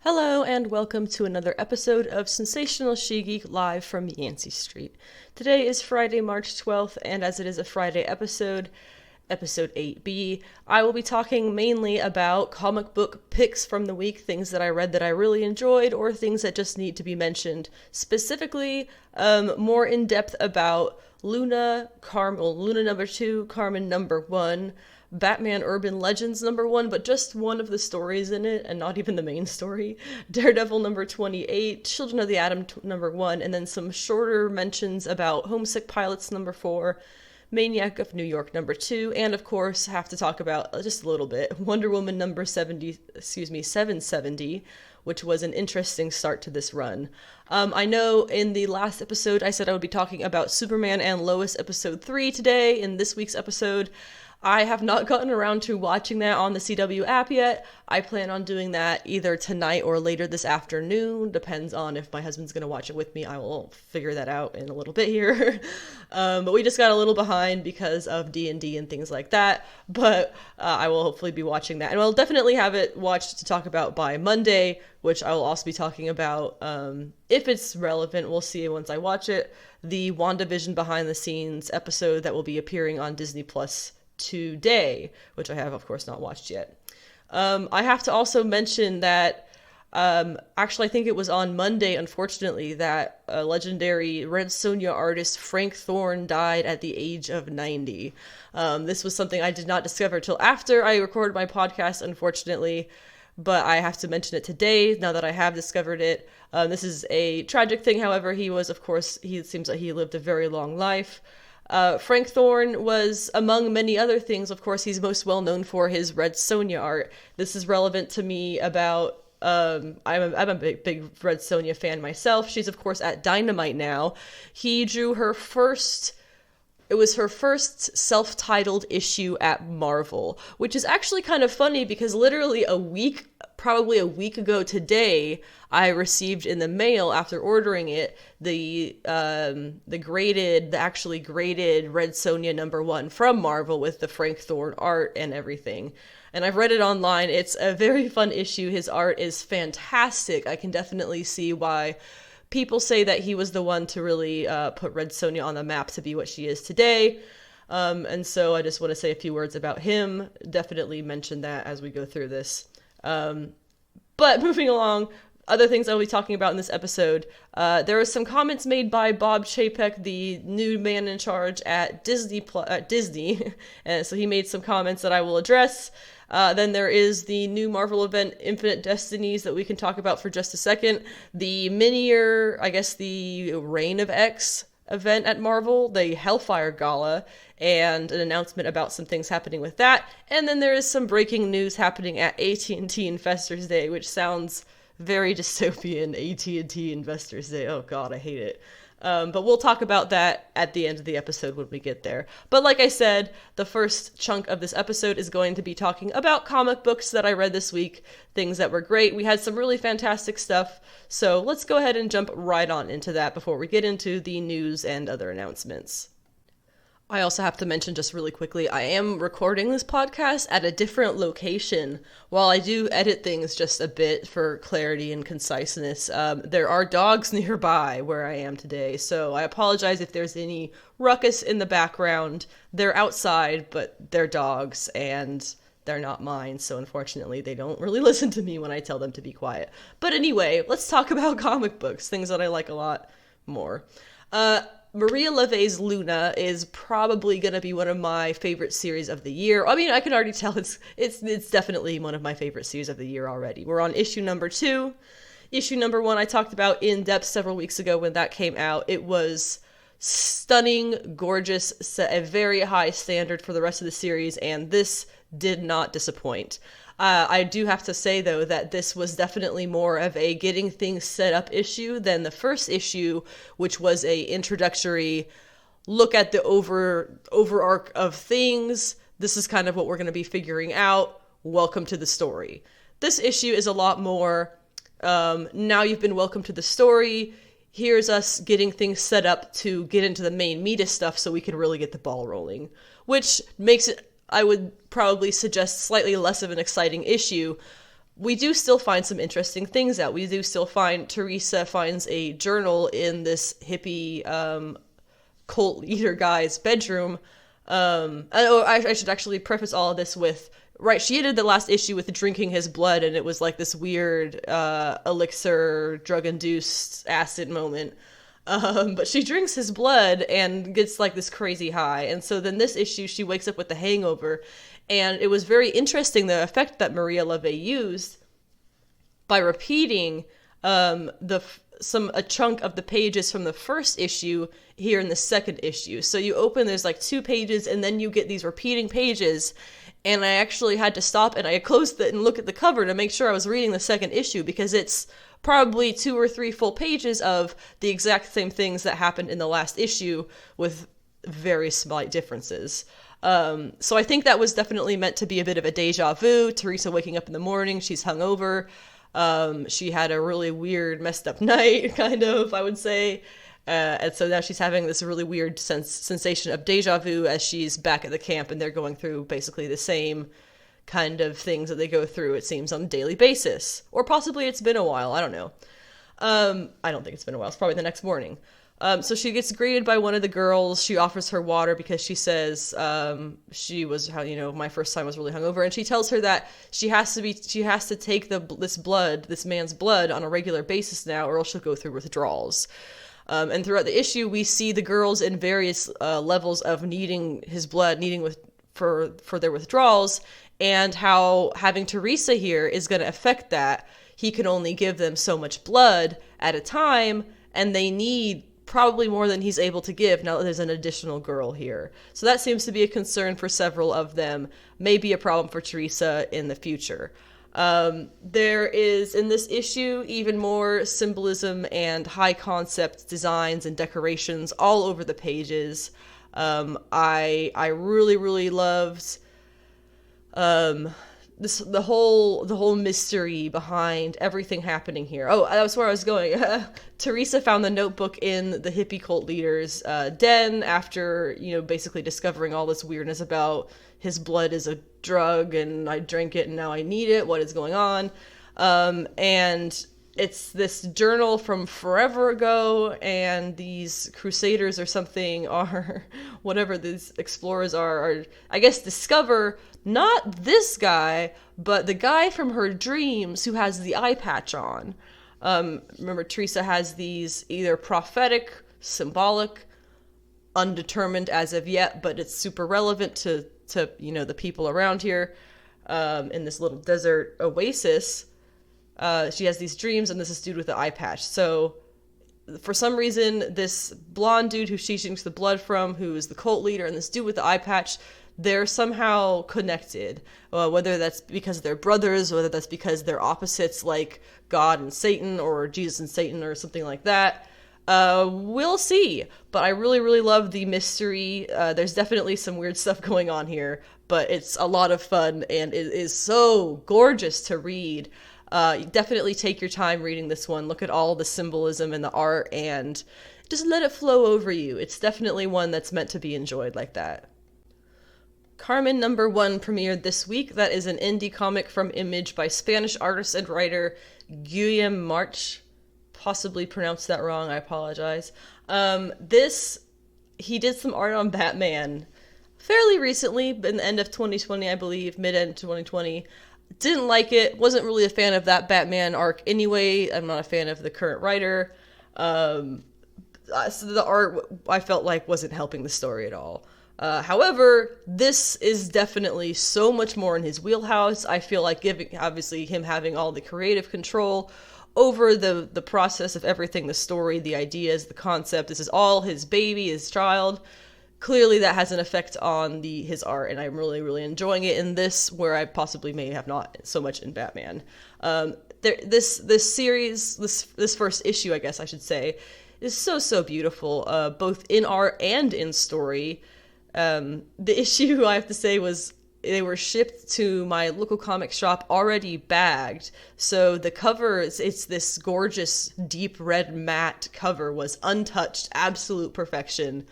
Hello and welcome to another episode of Sensational She-Geek live from YancySt. Today is Friday, March 12th, and as it is a Friday episode, Episode 8B, I will be talking mainly about comic book picks from the week, things that I read that I really enjoyed, or things that just need to be mentioned. Specifically, more in depth about Luna number 2, Karmen number 1, Batman Urban Legends number 1, but just one of the stories in it, and not even the main story, Daredevil number 28, Children of the Atom number 1, and then some shorter mentions about Homesick Pilots number 4, Maniac of New York number 2, and of course have to talk about just a little bit Wonder Woman number 770, which was an interesting start to this run. I know in the last episode I said I would be talking about Superman and Lois episode 3 today. In this week's episode, I have not gotten around to watching that on the CW app yet. I plan on doing that either tonight or later this afternoon. Depends on if my husband's going to watch it with me. I will figure that out in a little bit here. But we just got a little behind because of D&D and things like that. But I will hopefully be watching that. And I'll definitely have it watched to talk about by Monday, which I will also be talking about, if it's relevant, we'll see once I watch it, the WandaVision behind the scenes episode that will be appearing on Disney Plus today, which I have of course not watched yet. I have to also mention that actually I think it was on Monday, unfortunately, that a legendary Red Sonja artist Frank Thorne died at the age of 90. This was something I did not discover till after I recorded my podcast, unfortunately, but I have to mention it today now that I have discovered it. This is a tragic thing, however. He seems like he lived a very long life. Frank Thorne was, among many other things, of course, he's most well known for his Red Sonja art. This is relevant to me about, I'm a big Red Sonja fan myself. She's, of course, at Dynamite now. He drew her first self-titled issue at Marvel, which is actually kind of funny because literally probably a week ago today, I received in the mail after ordering it the actually graded Red Sonja number 1 from Marvel with the Frank Thorne art and everything. And I've read it online. It's a very fun issue. His art is fantastic. I can definitely see why people say that he was the one to really put Red Sonja on the map to be what she is today. And so I just want to say a few words about him. Definitely mention that as we go through this. But moving along, other things I'll be talking about in this episode. There were some comments made by Bob Chapek, the new man in charge at Disney. And so he made some comments that I will address. Then there is the new Marvel event, Infinite Destinies, that we can talk about for just a second. The the Reign of X event at Marvel, the Hellfire Gala, and an announcement about some things happening with that. And then there is some breaking news happening at AT&T Investors Day, which sounds very dystopian. AT&T Investors Day. Oh god, I hate it. But we'll talk about that at the end of the episode when we get there. But like I said, the first chunk of this episode is going to be talking about comic books that I read this week, things that were great. We had some really fantastic stuff, so let's go ahead and jump right on into that before we get into the news and other announcements. I also have to mention just really quickly, I am recording this podcast at a different location. While I do edit things just a bit for clarity and conciseness, there are dogs nearby where I am today, so I apologize if there's any ruckus in the background. They're outside, but they're dogs, and they're not mine, so unfortunately they don't really listen to me when I tell them to be quiet. But anyway, let's talk about comic books, things that I like a lot more. Maria Llovet's Luna is probably going to be one of my favorite series of the year. I mean, I can already tell it's definitely one of my favorite series of the year already. We're on issue number 2. Issue number 1 I talked about in depth several weeks ago when that came out. It was stunning, gorgeous, set a very high standard for the rest of the series, and this did not disappoint. I do have to say, though, that this was definitely more of a getting things set up issue than the first issue, which was a introductory look at the overarch of things. This is kind of what we're going to be figuring out. Welcome to the story. This issue is a lot more, now you've been welcomed to the story. Here's us getting things set up to get into the main meat of stuff so we can really get the ball rolling, which makes it, I would probably suggest, slightly less of an exciting issue, we do still find some interesting things out. We do still find Teresa finds a journal in this hippie cult leader guy's bedroom. I should actually preface all of this with, right, she ended the last issue with drinking his blood, and it was like this weird elixir, drug-induced acid moment. But she drinks his blood and gets like this crazy high. And so then this issue, she wakes up with the hangover. And it was very interesting, the effect that Maria Llovet used by repeating a chunk of the pages from the first issue here in the second issue. So you open, there's like 2 pages, and then you get these repeating pages. And I actually had to stop and I closed it and look at the cover to make sure I was reading the second issue, because it's probably 2 or 3 full pages of the exact same things that happened in the last issue with very slight differences. So I think that was definitely meant to be a bit of a deja vu. Teresa waking up in the morning, she's hungover. She had a really weird, messed up night, kind of, I would say. And so now she's having this really weird sensation of deja vu as she's back at the camp, and they're going through basically the same kind of things that they go through, it seems, on a daily basis. Or possibly it's been a while, I don't know. I don't think it's been a while, it's probably the next morning. So she gets greeted by one of the girls. She offers her water because she says she was, my first time was really hungover, and she tells her that she has to take this man's blood on a regular basis now, or else she'll go through withdrawals. And throughout the issue, we see the girls in various levels of needing his blood, for their withdrawals, and how having Teresa here is going to affect that. He can only give them so much blood at a time, and they need probably more than he's able to give now that there's an additional girl here. So that seems to be a concern for several of them, maybe a problem for Teresa in the future. There is, in this issue, even more symbolism and high concept designs and decorations all over the pages. I really, really loved the whole mystery behind everything happening here. Oh, that's where I was going. Teresa found the notebook in the hippie cult leader's den after, basically discovering all this weirdness about his blood is a drug and I drank it and now I need it. What is going on? And it's this journal from forever ago, and these crusaders or something are, whatever these explorers are, I guess, discover not this guy, but the guy from her dreams who has the eye patch on. Remember, Teresa has these either prophetic, symbolic, undetermined as of yet, but it's super relevant to the people around here in this little desert oasis. She has these dreams, and this is dude with the eye patch. So for some reason, this blonde dude who she drinks the blood from, who is the cult leader, and this dude with the eye patch, they're somehow connected. Whether that's because they're brothers, whether that's because they're opposites like God and Satan, or Jesus and Satan, or something like that. We'll see. But I really, really love the mystery. There's definitely some weird stuff going on here, but it's a lot of fun, and it is so gorgeous to read. Definitely take your time reading this one. Look at all the symbolism and the art, and just let it flow over you. It's definitely one that's meant to be enjoyed like that. Karmen #1 premiered this week. That is an indie comic from Image by Spanish artist and writer Guillem March. Possibly pronounced that wrong, I apologize. He did some art on Batman fairly recently, in the end of 2020, I believe, mid-end 2020. Didn't like it, wasn't really a fan of that Batman arc anyway. I'm not a fan of the current writer. So the art, I felt like, wasn't helping the story at all. However, this is definitely so much more in his wheelhouse. I feel like obviously him having all the creative control over the process of everything, the story, the ideas, the concept. This is all his baby, his child. Clearly that has an effect on his art, and I'm really, really enjoying it in this, where I possibly may have not so much in Batman. This series, this first issue, I guess I should say, is so beautiful, both in art and in story. The issue, I have to say, was they were shipped to my local comic shop already bagged. So the cover, it's this gorgeous deep red matte cover, was untouched, absolute perfection.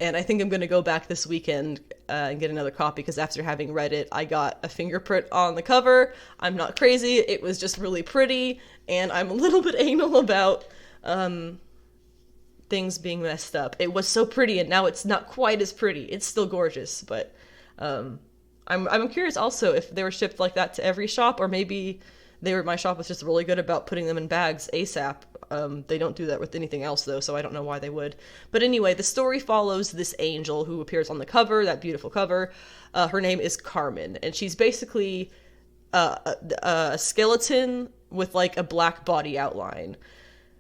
And I think I'm going to go back this weekend and get another copy, because after having read it, I got a fingerprint on the cover. I'm not crazy. It was just really pretty, and I'm a little bit anal about things being messed up. It was so pretty, and now it's not quite as pretty. It's still gorgeous, but I'm curious also if they were shipped like that to every shop, or maybe my shop was just really good about putting them in bags ASAP. They don't do that with anything else, though, so I don't know why they would. But anyway, the story follows this angel who appears on the cover, that beautiful cover. Her name is Karmen, and she's basically a skeleton with like a black body outline.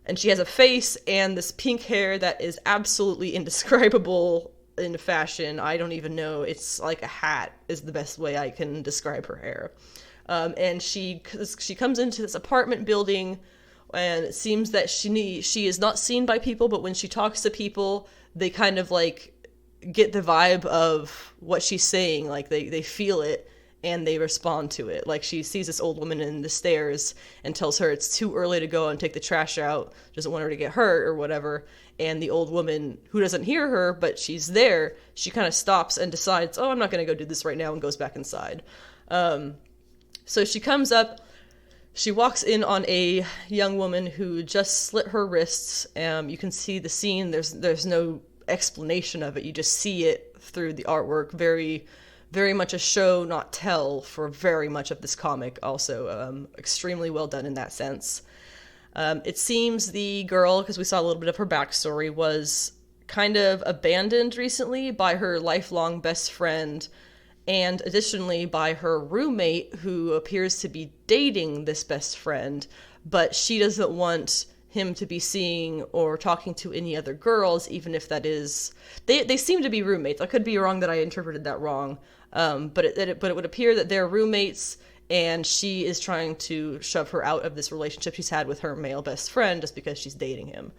And she has a face and this pink hair that is absolutely indescribable in fashion. I don't even know. It's like a hat is the best way I can describe her hair. And she comes into this apartment building, and it seems that she is not seen by people, but when she talks to people, they kind of like get the vibe of what she's saying. Like they feel it and they respond to it. Like she sees this old woman in the stairs and tells her it's too early to go and take the trash out, doesn't want her to get hurt or whatever. And the old woman, who doesn't hear her, but she's there, she kind of stops and decides, oh, I'm not going to go do this right now, and goes back inside. So she comes up, she walks in on a young woman who just slit her wrists. You can see the scene. There's no explanation of it. You just see it through the artwork. Very, very much a show, not tell, for very much of this comic. Also, extremely well done in that sense. It seems the girl, because we saw a little bit of her backstory, was kind of abandoned recently by her lifelong best friend, and additionally by her roommate, who appears to be dating this best friend, but she doesn't want him to be seeing or talking to any other girls, even if that is... They seem to be roommates. I could be wrong that I interpreted that wrong, but it would appear that they're roommates, and she is trying to shove her out of this relationship she's had with her male best friend just because she's dating him.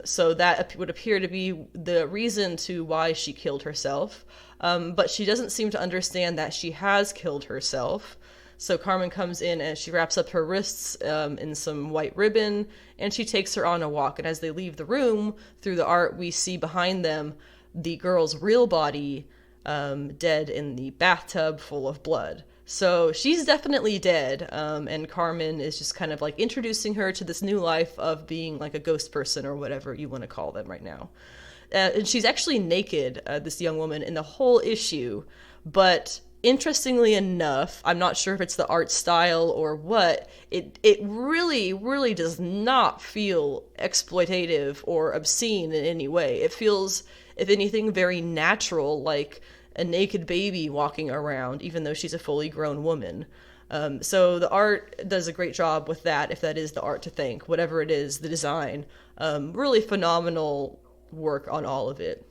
So that would appear to be the reason to why she killed herself. But she doesn't seem to understand that she has killed herself. So Karmen comes in and she wraps up her wrists in some white ribbon, and she takes her on a walk. And as they leave the room, through the art, we see behind them the girl's real body dead in the bathtub full of blood. So she's definitely dead, and Karmen is just kind of like introducing her to this new life of being like a ghost person, or whatever you want to call them right now. And she's actually naked, this young woman, in the whole issue, but interestingly enough, I'm not sure if it's the art style or what, it really, really does not feel exploitative or obscene in any way. It feels, if anything, very natural, like a naked baby walking around, even though she's a fully grown woman. So the art does a great job with that, if that is the art to thank, whatever it is, the design. Really phenomenal work on all of it.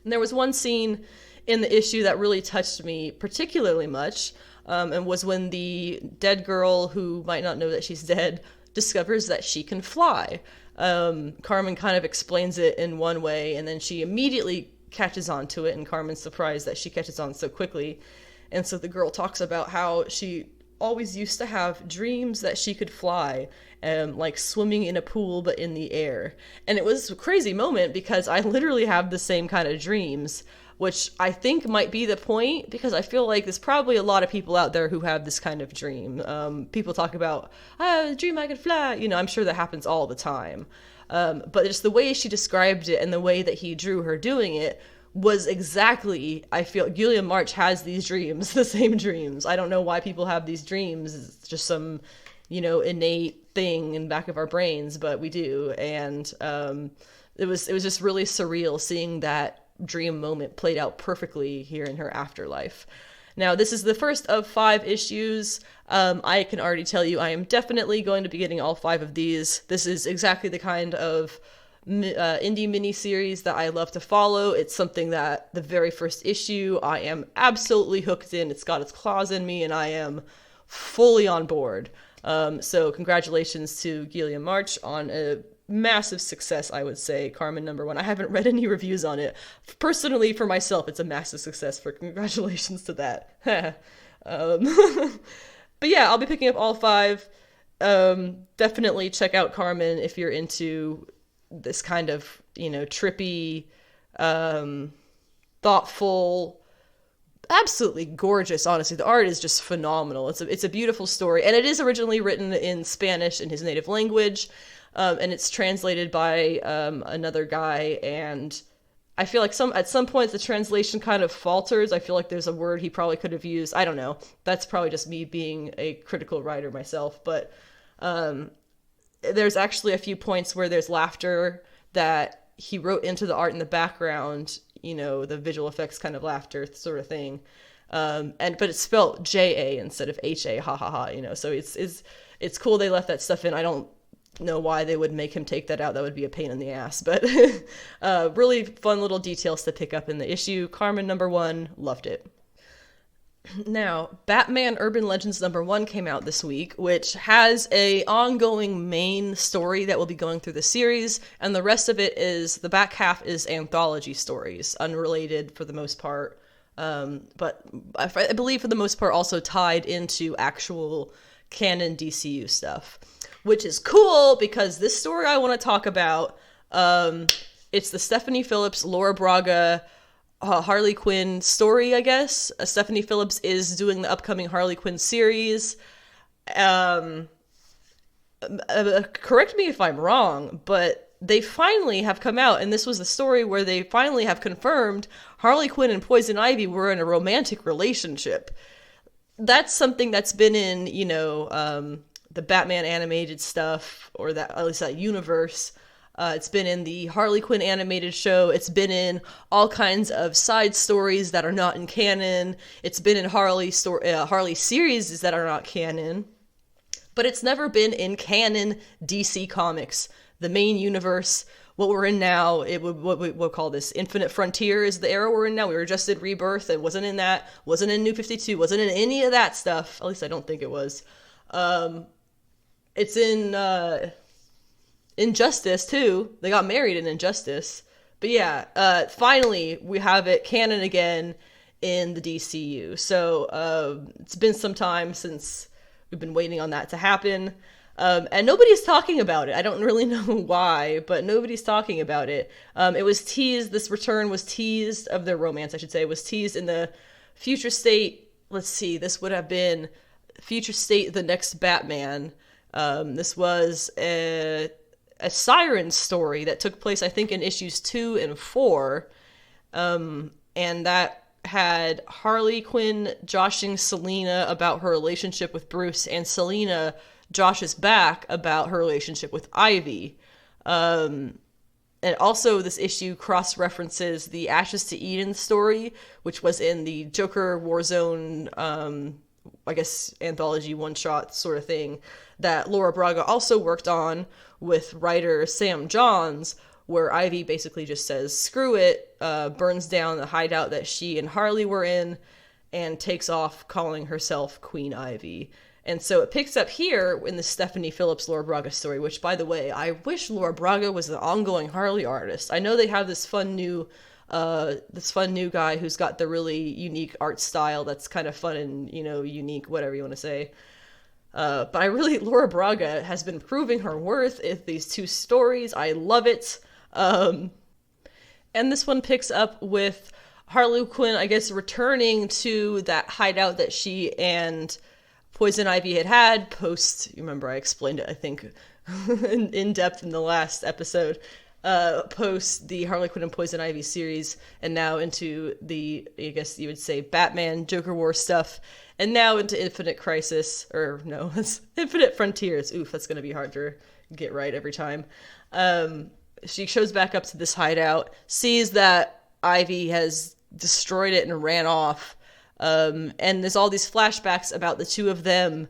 And there was one scene in the issue that really touched me particularly much, and was when the dead girl, who might not know that she's dead, discovers that she can fly. Karmen kind of explains it in one way, and then she immediately catches on to it, and Karmen's surprised that she catches on so quickly. And so the girl talks about how she always used to have dreams that she could fly, like swimming in a pool but in the air. And it was a crazy moment, because I literally have the same kind of dreams, which I think might be the point, because I feel like there's probably a lot of people out there who have this kind of dream. People talk about, I dream I could fly. You know, I'm sure that happens all the time. But just the way she described it and the way that he drew her doing it was exactly, I feel, Guillem March has these dreams, the same dreams. I don't know why people have these dreams. It's just some, innate thing in the back of our brains, but we do. And it was just really surreal seeing that dream moment played out perfectly here in her afterlife. Now, this is the first of 5 issues. I can already tell you I am definitely going to be getting all 5 of these. This is exactly the kind of indie miniseries that I love to follow. It's something that the very first issue I am absolutely hooked in. It's got its claws in me, and I am fully on board. So congratulations to Guillem March on a massive success, I would say. Karmen #1. I haven't read any reviews on it. Personally, for myself, it's a massive success. For congratulations to that. But yeah, I'll be picking up all 5. Definitely check out Karmen if you're into this kind of, trippy, thoughtful, absolutely gorgeous. Honestly, the art is just phenomenal. It's a beautiful story, and it is originally written in Spanish, in his native language, and it's translated by another guy. And I feel like at some point the translation kind of falters. I feel like there's a word he probably could have used. I don't know. That's probably just me being a critical writer myself, but there's actually a few points where there's laughter that he wrote into the art in the background, the visual effects kind of laughter sort of thing. But it's spelled J-A instead of H-A, ha ha ha, so it's cool they left that stuff in. I don't know why they would make him take that out. That would be a pain in the ass, but really fun little details to pick up in the issue. Karmen #1, loved it. Now, Batman Urban Legends #1 came out this week, which has a ongoing main story that will be going through the series, and the rest of it is, the back half is anthology stories, unrelated for the most part, but I believe for the most part also tied into actual canon DCU stuff, which is cool because this story I want to talk about, it's the Stephanie Phillips, Laura Braga, Harley Quinn story, I guess. Stephanie Phillips is doing the upcoming Harley Quinn series. Correct me if I'm wrong, but they finally have come out, and this was the story where they finally have confirmed Harley Quinn and Poison Ivy were in a romantic relationship. That's something that's been in, the Batman animated stuff, or that, at least that universe. It's been in the Harley Quinn animated show. It's been in all kinds of side stories that are not in canon. It's been in Harley series that are not canon. But it's never been in canon DC Comics. The main universe, what we're in now, what we'll call this Infinite Frontier is the era we're in now. We were just in Rebirth. It wasn't in that. Wasn't in New 52. Wasn't in any of that stuff. At least I don't think it was. It's in Injustice too. They got married in Injustice. But yeah, finally we have it canon again in the DCU. So it's been some time since we've been waiting on that to happen. And nobody's talking about it. I don't really know why, but nobody's talking about it. It was teased, this return was teased, of their romance, I should say, was teased in the Future State. Let's see, this would have been Future State, the Next Batman. This was a Siren story that took place, I think, in issues 2 and 4. And that had Harley Quinn joshing Selina about her relationship with Bruce, and Selina joshes back about her relationship with Ivy. And also this issue cross-references the Ashes to Eden story, which was in the Joker Warzone, I guess, anthology one-shot sort of thing that Laura Braga also worked on with writer Sam Johns, where Ivy basically just says, screw it, burns down the hideout that she and Harley were in, and takes off calling herself Queen Ivy. And so it picks up here in the Stephanie Phillips Laura Braga story, which, by the way, I wish Laura Braga was the ongoing Harley artist. I know they have this fun new guy who's got the really unique art style that's kind of fun and, unique, whatever you want to say. But Laura Braga has been proving her worth in these two stories. I love it. And this one picks up with Harley Quinn, I guess, returning to that hideout that she and Poison Ivy had post, you remember I explained it, I think, in depth in the last episode, post the Harley Quinn and Poison Ivy series, and now into the, I guess you would say, Batman, Joker War stuff, and now into Infinite Crisis, or no, it's Infinite Frontiers. Oof, that's going to be hard to get right every time. She shows back up to this hideout, sees that Ivy has destroyed it and ran off, and there's all these flashbacks about the two of them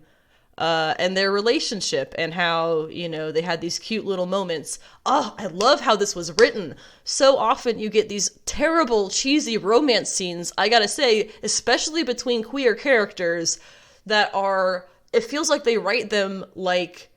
and their relationship, and how, they had these cute little moments. Oh, I love how this was written. So often you get these terrible, cheesy romance scenes, I gotta say, especially between queer characters, that are, it feels like they write them like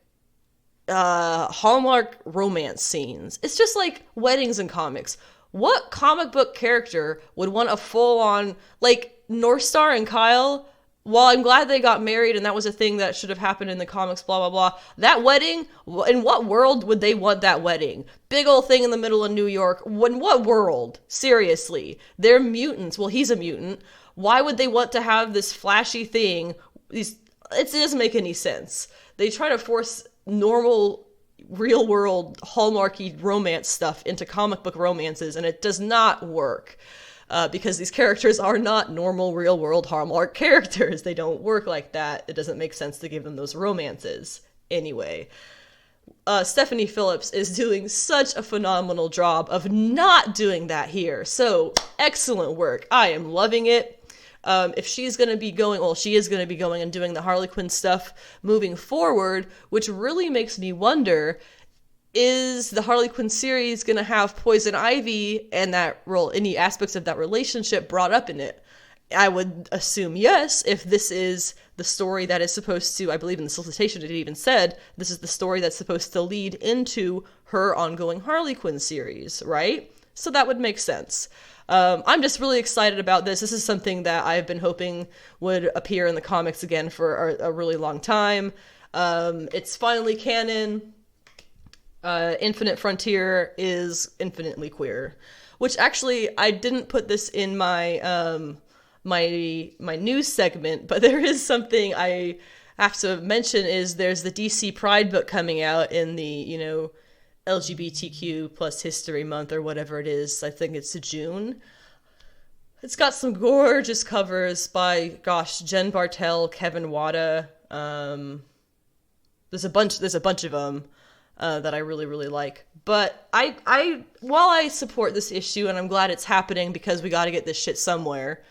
Hallmark romance scenes. It's just like weddings in comics. What comic book character would want a full-on, like, North Star and Kyle while I'm glad they got married and that was a thing that should have happened in the comics, blah, blah, blah, that wedding, in what world would they want that wedding? Big old thing in the middle of New York. In what world? Seriously. They're mutants. Well, he's a mutant. Why would they want to have this flashy thing? It doesn't make any sense. They try to force normal, real-world, hallmarky romance stuff into comic book romances, and it does not work. Because these characters are not normal, real-world Hallmark characters. They don't work like that. It doesn't make sense to give them those romances. Anyway, Stephanie Phillips is doing such a phenomenal job of not doing that here. So, excellent work. I am loving it. If she's going to be going, well, she is going to be going and doing the Harley Quinn stuff moving forward, which really makes me wonder, is the Harley Quinn series going to have Poison Ivy and that role, any aspects of that relationship brought up in it? I would assume yes, if this is the story that is supposed to, I believe in the solicitation it even said, this is the story that's supposed to lead into her ongoing Harley Quinn series, right? So that would make sense. I'm just really excited about this. This is something that I've been hoping would appear in the comics again for a really long time. It's finally canon. Infinite Frontier is infinitely queer, which actually I didn't put this in my my news segment, but there is something I have to mention. Is there's the DC Pride book coming out in the LGBTQ plus History Month or whatever it is. I think it's June. It's got some gorgeous covers by Jen Bartel, Kevin Wada. There's a bunch of them. That I really, really like. But while I support this issue, and I'm glad it's happening because we gotta get this shit somewhere,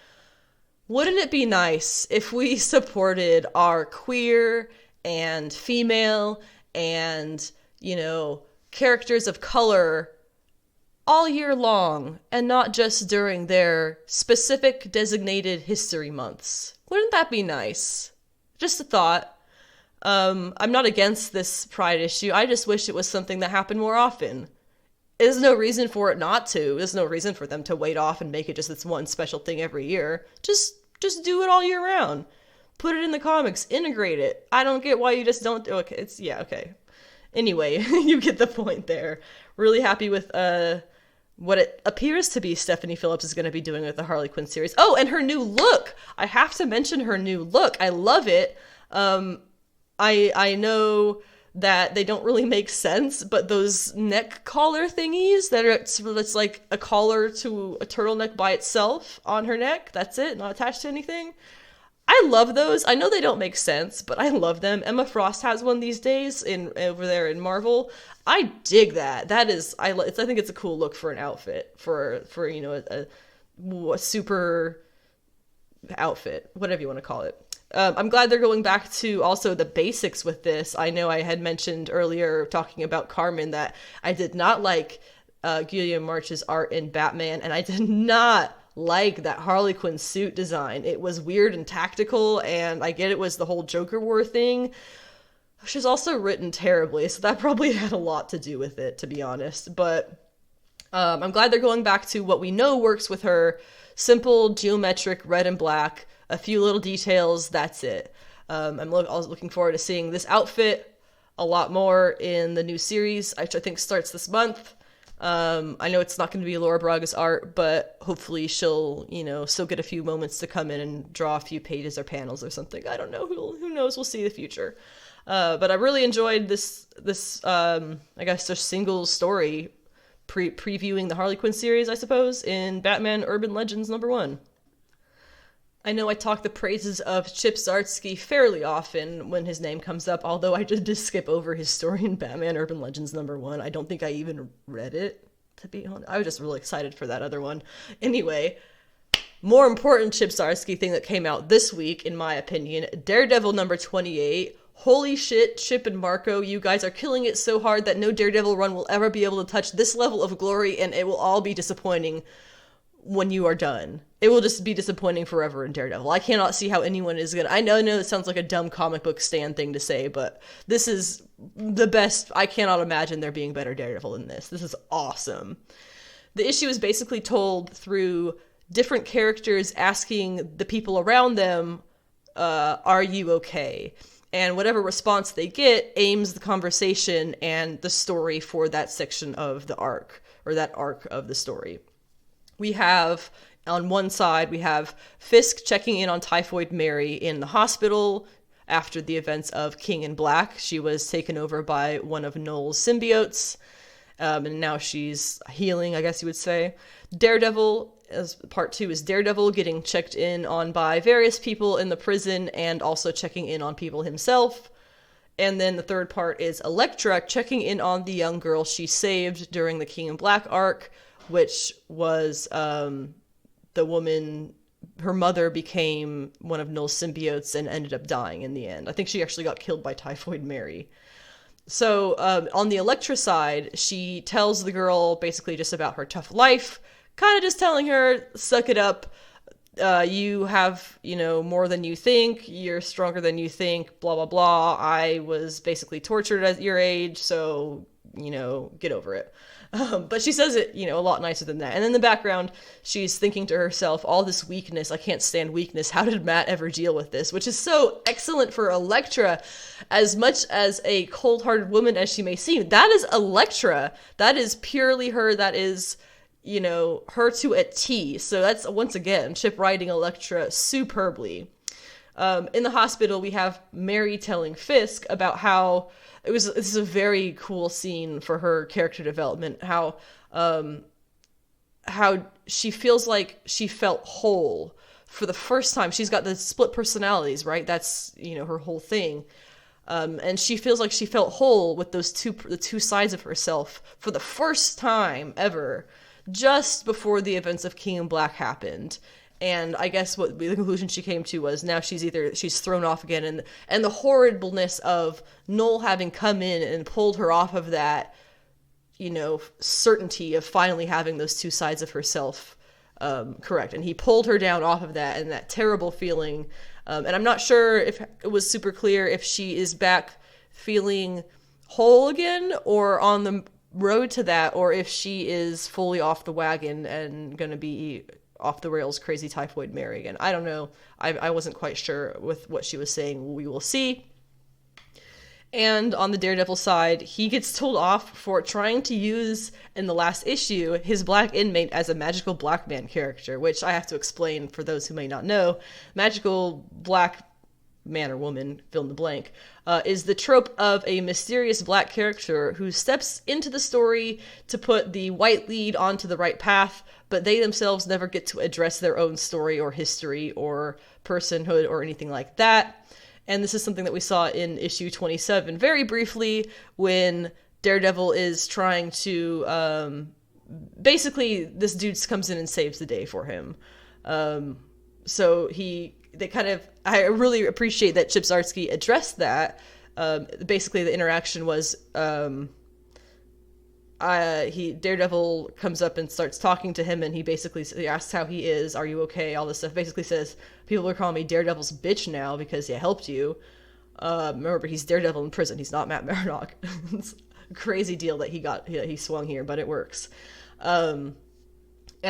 wouldn't it be nice if we supported our queer and female and, characters of color all year long, and not just during their specific designated history months? Wouldn't that be nice? Just a thought. I'm not against this Pride issue. I just wish it was something that happened more often. There's no reason for it not to. There's no reason for them to wait off and make it just this one special thing every year. Just do it all year round. Put it in the comics. Integrate it. I don't get why you just don't do it. Okay. Anyway, you get the point there. Really happy with what it appears to be Stephanie Phillips is going to be doing with the Harley Quinn series. Oh, and her new look. I have to mention her new look. I love it. I know that they don't really make sense, but those neck collar thingies that's like a collar to a turtleneck by itself on her neck, that's it, not attached to anything. I love those. I know they don't make sense, but I love them. Emma Frost has one these days over there in Marvel. I dig that. I think it's a cool look for an outfit for a super outfit, whatever you want to call it. I'm glad they're going back to also the basics with this. I know I had mentioned earlier talking about Karmen that I did not like Guillem March's art in Batman, and I did not like that Harley Quinn suit design. It was weird and tactical, and I get it was the whole Joker War thing. She's also written terribly, so that probably had a lot to do with it, to be honest. But I'm glad they're going back to what we know works with her. Simple, geometric, red and black. A few little details, that's it. I'm also looking forward to seeing this outfit a lot more in the new series, which I think starts this month. I know it's not going to be Laura Braga's art, but hopefully she'll still get a few moments to come in and draw a few pages or panels or something. I don't know. Who knows? We'll see the future. But I really enjoyed this I guess, just single story previewing the Harley Quinn series, I suppose, in Batman Urban Legends #1. I know I talk the praises of Chip Zdarsky fairly often when his name comes up, although I did just skip over his story in Batman Urban Legends #1. I don't think I even read it, to be honest. I was just really excited for that other one. Anyway, more important Chip Zdarsky thing that came out this week, in my opinion, Daredevil #28. Holy shit, Chip and Marco, you guys are killing it so hard that no Daredevil run will ever be able to touch this level of glory, and it will all be disappointing when you are done. It will just be disappointing forever in Daredevil. I cannot see how anyone is gonna... I know it sounds like a dumb comic book stan thing to say, but this is the best. I cannot imagine there being better Daredevil than this. This is awesome. The issue is basically told through different characters asking the people around them are you okay? And whatever response they get aims the conversation and the story for that section of the arc, or that arc of the story. We have, on one side, we have Fisk checking in on Typhoid Mary in the hospital after the events of King in Black. She was taken over by one of Null's symbiotes, and now she's healing, I guess you would say. Daredevil, as part 2, is Daredevil getting checked in on by various people in the prison and also checking in on people himself. And then the third part is Elektra checking in on the young girl she saved during the King in Black arc, which was the woman, her mother became one of Null's symbiotes and ended up dying in the end. I think she actually got killed by Typhoid Mary. So on the Elektra side, she tells the girl basically just about her tough life, kind of just telling her, suck it up, you have, more than you think, you're stronger than you think, blah, blah, blah. I was basically tortured at your age, so, get over it. But she says it, a lot nicer than that. And in the background, she's thinking to herself, all this weakness, I can't stand weakness. How did Matt ever deal with this? Which is so excellent for Elektra, as much as a cold-hearted woman as she may seem. That is Elektra. That is purely her. That is, her to a T. So that's, once again, Chip writing Elektra superbly. In the hospital, we have Mary telling Fisk about how this is a very cool scene for her character development, how she feels like she felt whole for the first time. She's got the split personalities, right? That's, her whole thing. And she feels like she felt whole with the two sides of herself for the first time ever, just before the events of King in Black happened. And I guess what the conclusion she came to was now she's thrown off again, and the horribleness of Null having come in and pulled her off of that, certainty of finally having those two sides of herself correct. And he pulled her down off of that, and that terrible feeling. And I'm not sure if it was super clear if she is back feeling whole again or on the road to that, or if she is fully off the wagon and going to be off the rails crazy Typhoid Mary again. I don't know. I wasn't quite sure with what she was saying. We will see. And on the Daredevil side, he gets told off for trying to use, in the last issue, his black inmate as a magical black man character, which I have to explain for those who may not know. Magical black man or woman, fill in the blank, is the trope of a mysterious black character who steps into the story to put the white lead onto the right path, but they themselves never get to address their own story or history or personhood or anything like that. And this is something that we saw in issue 27 very briefly when Daredevil is trying to, basically this dude comes in and saves the day for him. I really appreciate that Chip Zdarsky addressed that. Basically the interaction was, Daredevil comes up and starts talking to him, and he asks how he is, are you okay, all this stuff. Basically says, people are calling me Daredevil's bitch now because he helped you. Remember, he's Daredevil in prison, he's not Matt Murdock. It's a crazy deal that he swung here, but it works. And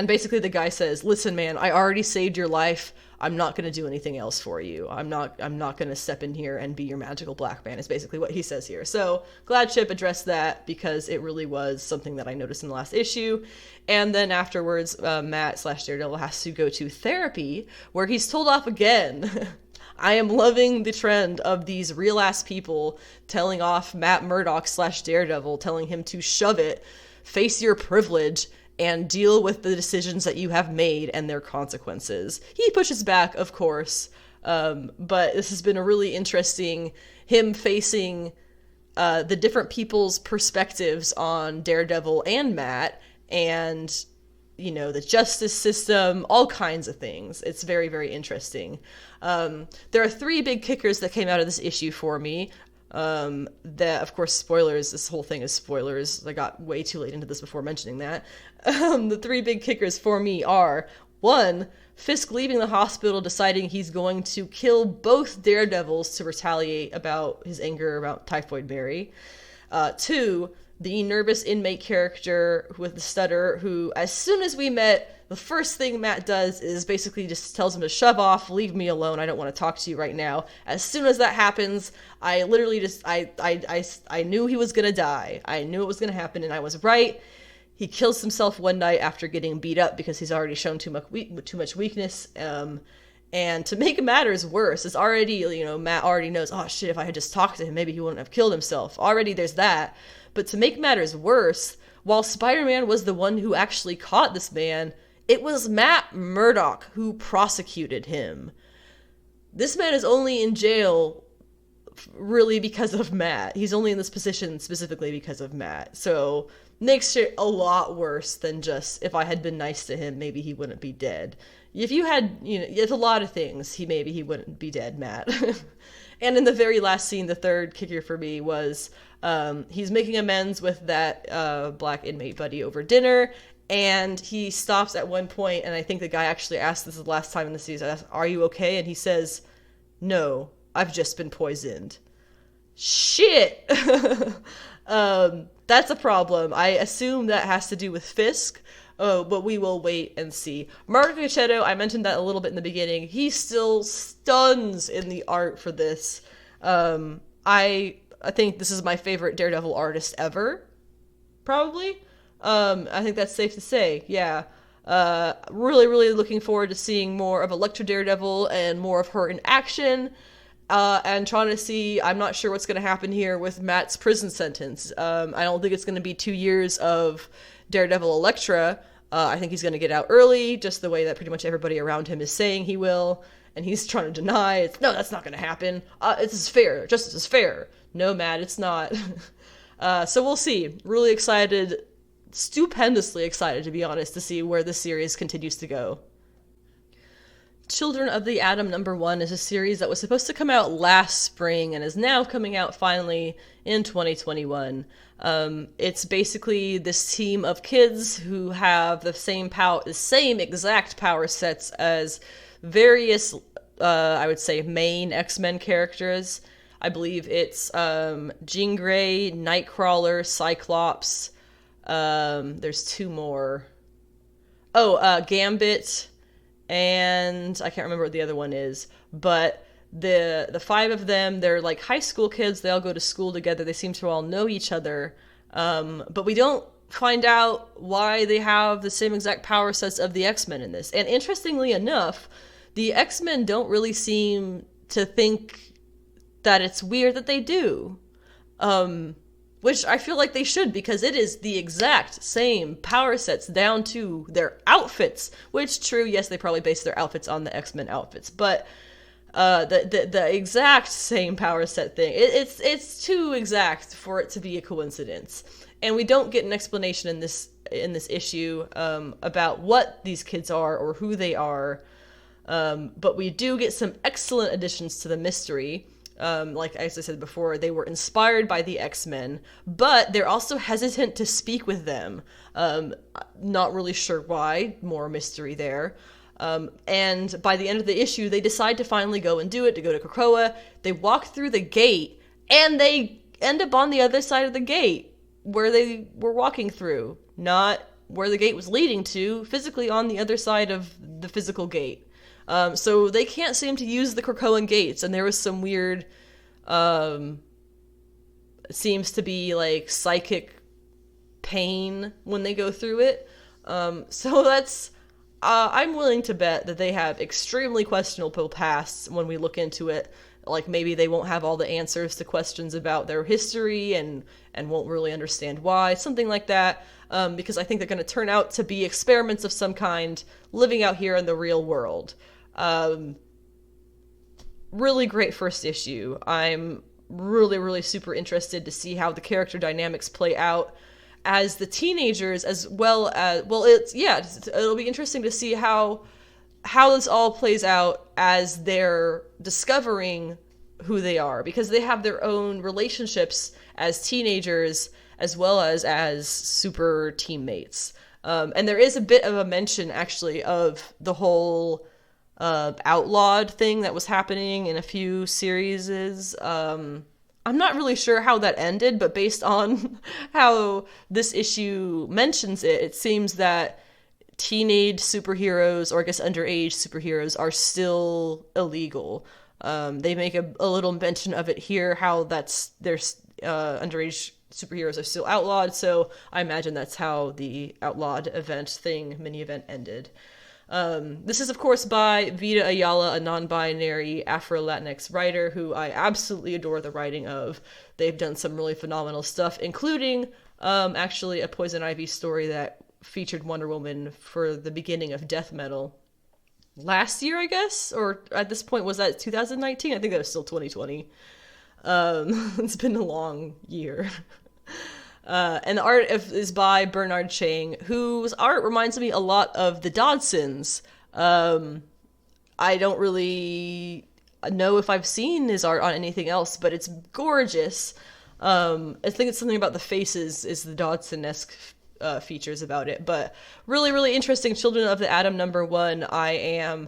basically the guy says, listen man, I already saved your life, I'm not going to do anything else for you. I'm not going to step in here and be your magical black man, is basically what he says here. So glad Chip addressed that, because it really was something that I noticed in the last issue. And then afterwards, Matt/Daredevil has to go to therapy, where he's told off again. I am loving the trend of these real-ass people telling off Matt Murdock/Daredevil, telling him to shove it, face your privilege, and deal with the decisions that you have made and their consequences. He pushes back, of course, but this has been a really interesting, him facing the different people's perspectives on Daredevil and Matt, and, the justice system, all kinds of things. It's very, very interesting. There are 3 big kickers that came out of this issue for me. That, of course, spoilers, this whole thing is spoilers. I got way too late into this before mentioning that. The 3 big kickers for me are, 1, Fisk leaving the hospital, deciding he's going to kill both Daredevils to retaliate about his anger about Typhoid Mary. Two, the nervous inmate character with the stutter, who, as soon as we met, the first thing Matt does is basically just tells him to shove off, leave me alone, I don't want to talk to you right now. As soon as that happens, I literally just, I knew he was gonna die. I knew it was gonna happen, and I was right. He kills himself one night after getting beat up because he's already shown too much weakness. And to make matters worse, it's already, Matt already knows, oh shit, if I had just talked to him, maybe he wouldn't have killed himself. Already there's that. But to make matters worse, while Spider-Man was the one who actually caught this man, it was Matt Murdock who prosecuted him. This man is only in jail really because of Matt. He's only in this position specifically because of Matt. So makes it a lot worse than just, if I had been nice to him, maybe he wouldn't be dead. If you had, it's a lot of things, maybe he wouldn't be dead, Matt. And in the very last scene, the third kicker for me was he's making amends with that black inmate buddy over dinner, and he stops at one point, and I think the guy actually asked, this is the last time in the series, are you okay? And he says, no, I've just been poisoned. Shit! That's a problem. I assume that has to do with Fisk. Oh, but we will wait and see. Mark Gachetto, I mentioned that a little bit in the beginning. He still stuns in the art for this. I think this is my favorite Daredevil artist ever. Probably. I think that's safe to say. Yeah. Really, really looking forward to seeing more of Elektra Daredevil and more of her in action. And trying to see, I'm not sure what's going to happen here with Matt's prison sentence. I don't think it's going to be 2 years of Daredevil Elektra. I think he's going to get out early, just the way that pretty much everybody around him is saying he will. And he's trying to deny it. No, that's not going to happen. It's fair. Justice is fair. No, Matt, it's not. So we'll see. Really excited, stupendously excited, to be honest, to see where the series continues to go. Children of the Atom #1 is a series that was supposed to come out last spring and is now coming out finally in 2021. It's basically this team of kids who have the same exact power sets as various, I would say, main X-Men characters. I believe it's Jean Grey, Nightcrawler, Cyclops. There's two more. Gambit. And I can't remember what the other one is, but the five of them, they're like high school kids. They all go to school together. They seem to all know each other, but we don't find out why they have the same exact power sets of the X-Men in this. And interestingly enough, the X-Men don't really seem to think that it's weird that they do. Which I feel like they should, because it is the exact same power sets down to their outfits. Which, true, yes, they probably base their outfits on the X-Men outfits, but the exact same power set thing, it's too exact for it to be a coincidence. And we don't get an explanation in this issue about what these kids are or who they are, but we do get some excellent additions to the mystery. Like as I said before, they were inspired by the X-Men, but they're also hesitant to speak with them. Not really sure why. More mystery there. And by the end of the issue, they decide to finally go and do it, to go to Krakoa. They walk through the gate, and they end up on the other side of the gate, where they were walking through. Not where the gate was leading to, physically on the other side of the physical gate. So they can't seem to use the Krakoan gates, and there was some weird, seems to be like psychic pain when they go through it. So that's, I'm willing to bet that they have extremely questionable pasts when we look into it. Like maybe they won't have all the answers to questions about their history and won't really understand why, something like that. Because I think they're going to turn out to be experiments of some kind living out here in the real world. Really great first issue. I'm really, really super interested to see how the character dynamics play out as the teenagers, as well as, it'll be interesting to see how this all plays out as they're discovering who they are, because they have their own relationships as teenagers as well as super teammates. And there is a bit of a mention, actually, of the whole outlawed thing that was happening in a few series. I'm I'm not really sure how that ended, but based on how this issue mentions it, it seems that teenage superheroes, or I guess underage superheroes, are still illegal. They make a little mention of it here, how there's underage superheroes are still outlawed, so I imagine that's how the outlawed mini event ended. This is, of course, by Vita Ayala, a non-binary Afro-Latinx writer who I absolutely adore the writing of. They've done some really phenomenal stuff, including actually a Poison Ivy story that featured Wonder Woman for the beginning of death metal last year, I guess, or at this point, was that 2019? I think that was still 2020. It's been a long year. And the art is by Bernard Chang, whose art reminds me a lot of the Dodsons. I don't really know if I've seen his art on anything else, but it's gorgeous. I think it's something about the faces is the Dodson-esque features about it, but really, really interesting. Children of the Atom #1. I am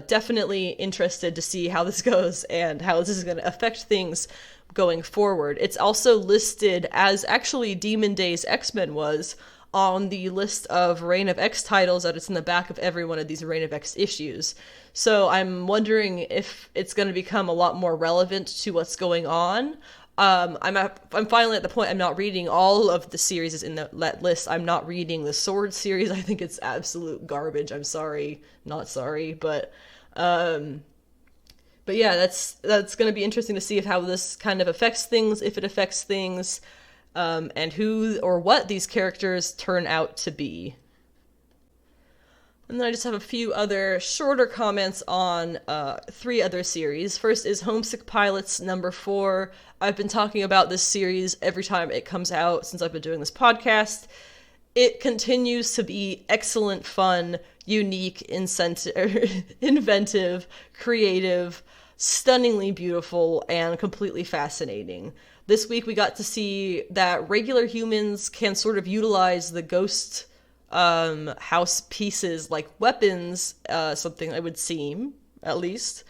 definitely interested to see how this goes and how this is going to affect things going forward. It's also listed as actually Demon Days X-Men was on the list of Reign of X titles that it's in the back of every one of these Reign of X issues. So I'm wondering if it's going to become a lot more relevant to what's going on. I'm finally at the point I'm not reading all of the series in that list. I'm not reading the Sword series. I think it's absolute garbage. I'm sorry, not sorry, but yeah, that's going to be interesting to see how this kind of affects things, if it affects things, and who or what these characters turn out to be. And then I just have a few other shorter comments on 3 other series. First is Homesick Pilots #4. I've been talking about this series every time it comes out since I've been doing this podcast. It continues to be excellent fun, unique, inventive, creative, stunningly beautiful, and completely fascinating. This week we got to see that regular humans can sort of utilize the ghost house pieces like weapons, something I would seem, at least.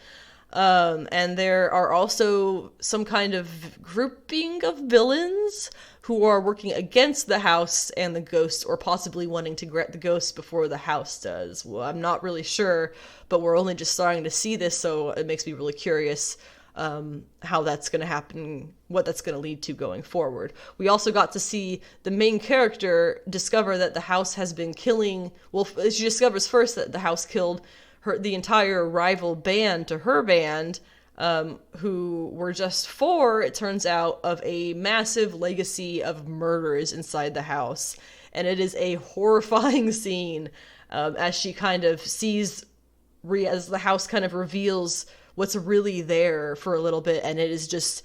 And there are also some kind of grouping of villains who are working against the house and the ghost, or possibly wanting to get the ghost before the house does. Well, I'm not really sure, but we're only just starting to see this, so it makes me really curious how that's going to happen, what that's going to lead to going forward. We also got to see the main character discover that the house has been killing, well, she discovers first that the house killed the entire rival band to her band, who were just 4, it turns out, of a massive legacy of murders inside the house. And it is a horrifying scene as she kind of sees, as the house kind of reveals what's really there for a little bit, and it is just,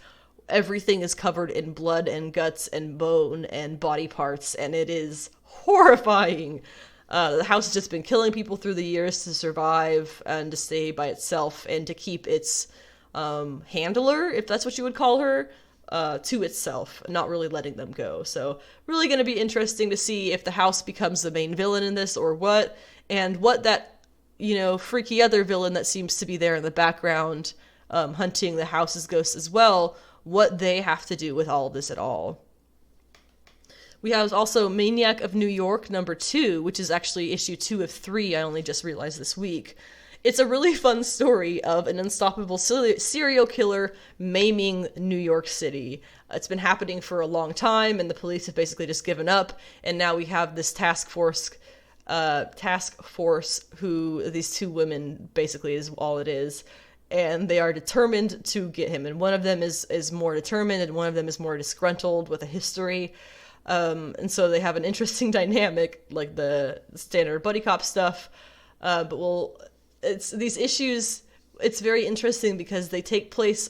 everything is covered in blood and guts and bone and body parts, and it is horrifying. The house has just been killing people through the years to survive and to stay by itself and to keep its handler, if that's what you would call her, to itself, not really letting them go. So really going to be interesting to see if the house becomes the main villain in this or what, and what that, freaky other villain that seems to be there in the background, hunting the house's ghosts as well, what they have to do with all of this at all. We have also Maniac of New York #2, which is actually issue 2 of 3, I only just realized this week. It's a really fun story of an unstoppable serial killer maiming New York City. It's been happening for a long time, and the police have basically just given up, and now we have this task force who, these 2 women basically is all it is, and they are determined to get him, and one of them is more determined, and one of them is more disgruntled with a history. And so they have an interesting dynamic, like the standard buddy cop stuff. It's these issues, it's very interesting because they take place,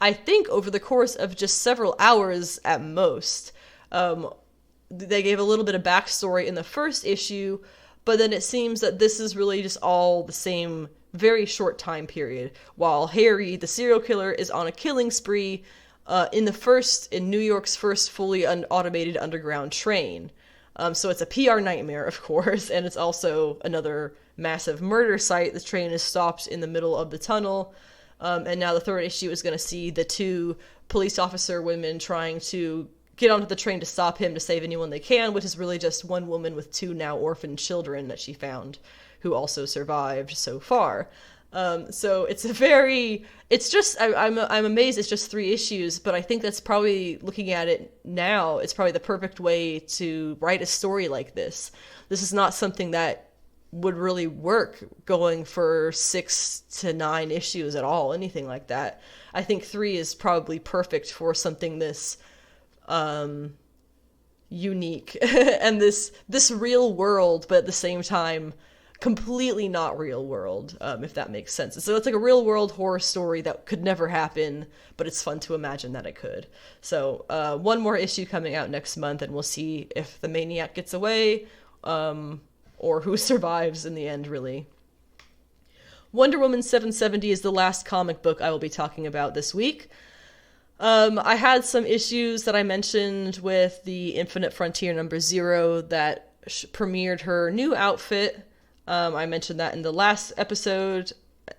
I think, over the course of just several hours at most. They gave a little bit of backstory in the first issue, but then it seems that this is really just all the same very short time period. While Harry, the serial killer, is on a killing spree in New York's first fully automated underground train. So it's a PR nightmare, of course, and it's also another massive murder site. The train is stopped in the middle of the tunnel. And now the third issue is going to see the two police officer women trying to get onto the train to stop him to save anyone they can, which is really just one woman with two now orphaned children that she found who also survived so far. So it's I'm amazed it's just 3 issues, but I think that's probably, looking at it now, it's probably the perfect way to write a story like this. This is not something that would really work going for 6 to 9 issues at all, anything like that. I think 3 is probably perfect for something this unique and this real world, but at the same time completely not real world, if that makes sense. So it's like a real world horror story that could never happen, but it's fun to imagine that it could. So one more issue coming out next month, and we'll see if the Maniac gets away, or who survives in the end, really. Wonder Woman 770 is the last comic book I will be talking about this week. I had some issues that I mentioned with the Infinite Frontier #0 that premiered her new outfit. I mentioned that in the last episode.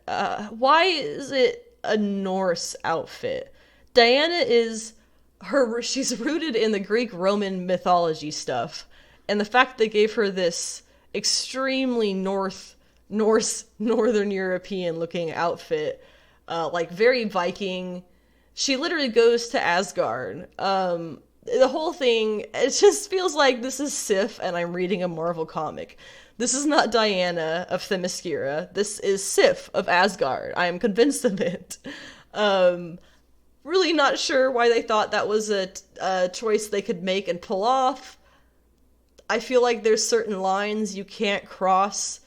Why is it a Norse outfit? Diana she's rooted in the Greek-Roman mythology stuff. And the fact they gave her this extremely Norse, Northern European looking outfit, like very Viking. She literally goes to Asgard. The whole thing, it just feels like this is Sif and I'm reading a Marvel comic. This is not Diana of Themyscira. This is Sif of Asgard. I am convinced of it. Really not sure why they thought that was a choice they could make and pull off. I feel like there's certain lines you can't cross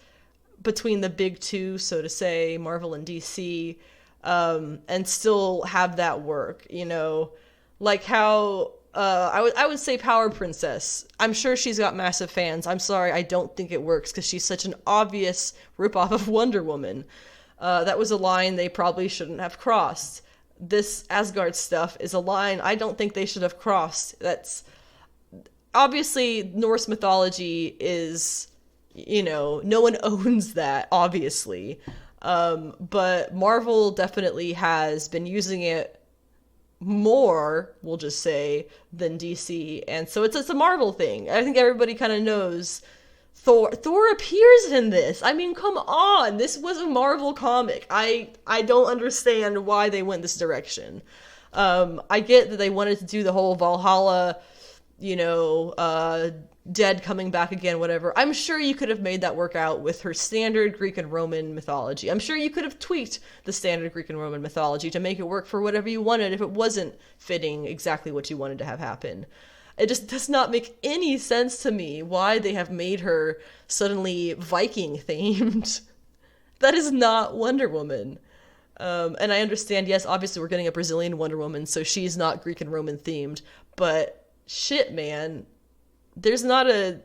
between the big two, so to say, Marvel and DC, and still have that work, you know? Like how, I would say Power Princess. I'm sure she's got massive fans. I'm sorry, I don't think it works because she's such an obvious ripoff of Wonder Woman. That was a line they probably shouldn't have crossed. This Asgard stuff is a line I don't think they should have crossed. That's obviously Norse mythology is, you know, no one owns that, obviously. But Marvel definitely has been using it more, we'll just say, than DC. And so it's a Marvel thing. I think everybody kind of knows Thor appears in this. I mean, come on. This was a Marvel comic. I don't understand why they went this direction. I get that they wanted to do the whole Valhalla, you know, dead coming back again, whatever. I'm sure you could have made that work out with her standard Greek and Roman mythology. I'm sure you could have tweaked the standard Greek and Roman mythology to make it work for whatever you wanted if it wasn't fitting exactly what you wanted to have happen. It just does not make any sense to me why they have made her suddenly Viking themed. That is not Wonder Woman. And I understand, yes, obviously we're getting a Brazilian Wonder Woman, so she's not Greek and Roman themed, but shit, man. There's not a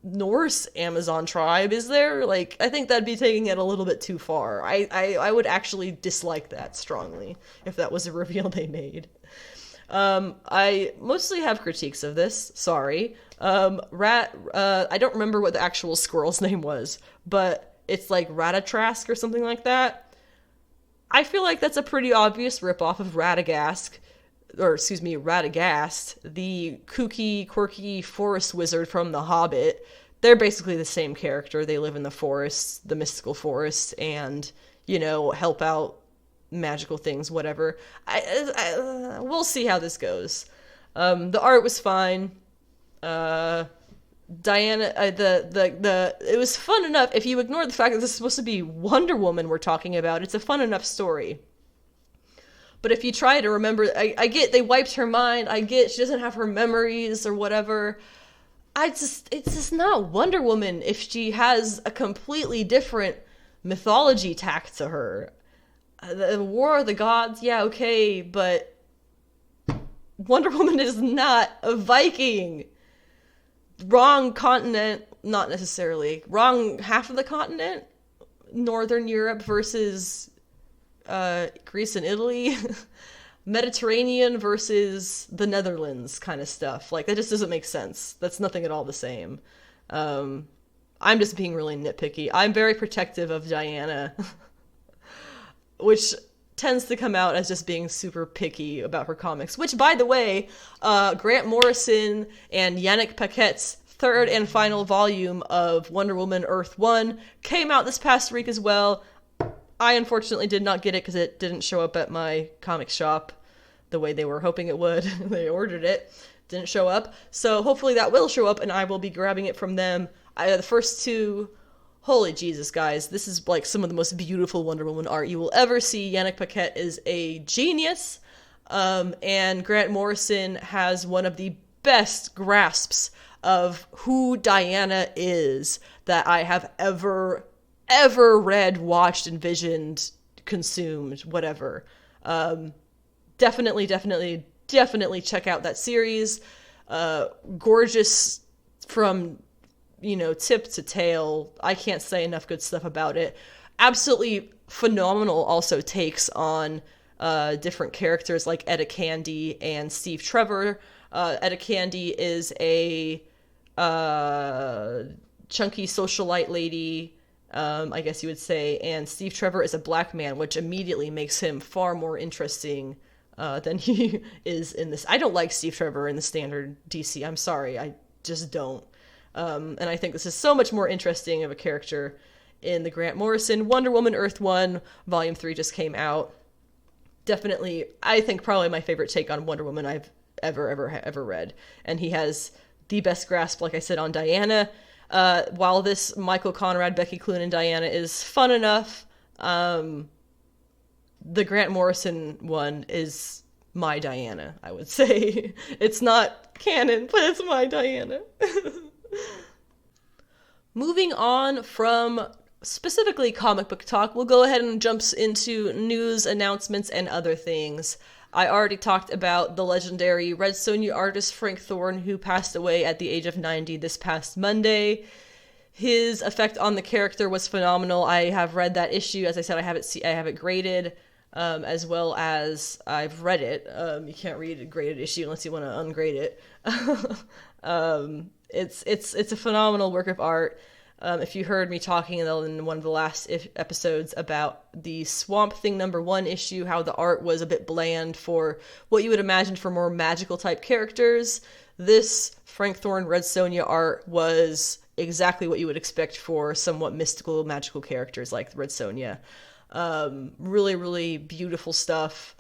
Norse Amazon tribe, is there? Like, I think that'd be taking it a little bit too far. I would actually dislike that strongly if that was a reveal they made. I mostly have critiques of this, sorry. I don't remember what the actual squirrel's name was, but it's like Ratatrask or something like that. I feel like that's a pretty obvious ripoff of Radagast, the kooky, quirky forest wizard from The Hobbit. They're basically the same character. They live in the forest, the mystical forest, and, you know, help out magical things, whatever. We'll see how this goes. The art was fine. Diana, it was fun enough. If you ignore the fact that this is supposed to be Wonder Woman we're talking about, it's a fun enough story. But if you try to remember, I get they wiped her mind, I get she doesn't have her memories or whatever. It's just not Wonder Woman if she has a completely different mythology tack to her. The War of the Gods, yeah, okay, but Wonder Woman is not a Viking. Wrong continent, not necessarily. Wrong half of the continent? Northern Europe versus Greece and Italy, Mediterranean versus the Netherlands kind of stuff. Like, that just doesn't make sense. That's nothing at all the same. I'm just being really nitpicky. I'm very protective of Diana, which tends to come out as just being super picky about her comics, which, by the way, Grant Morrison and Yannick Paquette's third and final volume of Wonder Woman Earth 1 came out this past week as well. I unfortunately did not get it because it didn't show up at my comic shop the way they were hoping it would. They ordered it, didn't show up. So hopefully that will show up and I will be grabbing it from them. The first two, holy Jesus, guys, this is like some of the most beautiful Wonder Woman art you will ever see. Yannick Paquette is a genius, and Grant Morrison has one of the best grasps of who Diana is that I have ever read, watched, envisioned, consumed, whatever. Definitely check out that series. Gorgeous from, tip to tail. I can't say enough good stuff about it. Absolutely phenomenal also takes on different characters like Etta Candy and Steve Trevor. Etta Candy is a chunky socialite lady, I guess you would say, and Steve Trevor is a black man, which immediately makes him far more interesting than he is in this. I don't like Steve Trevor in the standard DC. I'm sorry, I just don't. And I think this is so much more interesting of a character in the Grant Morrison. Wonder Woman Earth 1, Volume 3 just came out. Definitely, I think probably my favorite take on Wonder Woman I've ever read. And he has the best grasp, like I said, on Diana. While this Michael Conrad, Becky Cloonan Diana is fun enough, the Grant Morrison one is my Diana, I would say. It's not canon, but it's my Diana. Moving on from specifically comic book talk, we'll go ahead and jump into news, announcements, and other things. I already talked about the legendary Red Sonja artist Frank Thorne, who passed away at the age of 90 this past Monday. His effect on the character was phenomenal. I have read that issue. As I said, I have it graded, as well as I've read it. You can't read a graded issue unless you want to ungrade it. It's a phenomenal work of art. If you heard me talking in one of the last episodes about the Swamp Thing #1 issue, how the art was a bit bland for what you would imagine for more magical type characters, this Frank Thorne Red Sonja art was exactly what you would expect for somewhat mystical, magical characters like Red Sonja. Really, really beautiful stuff.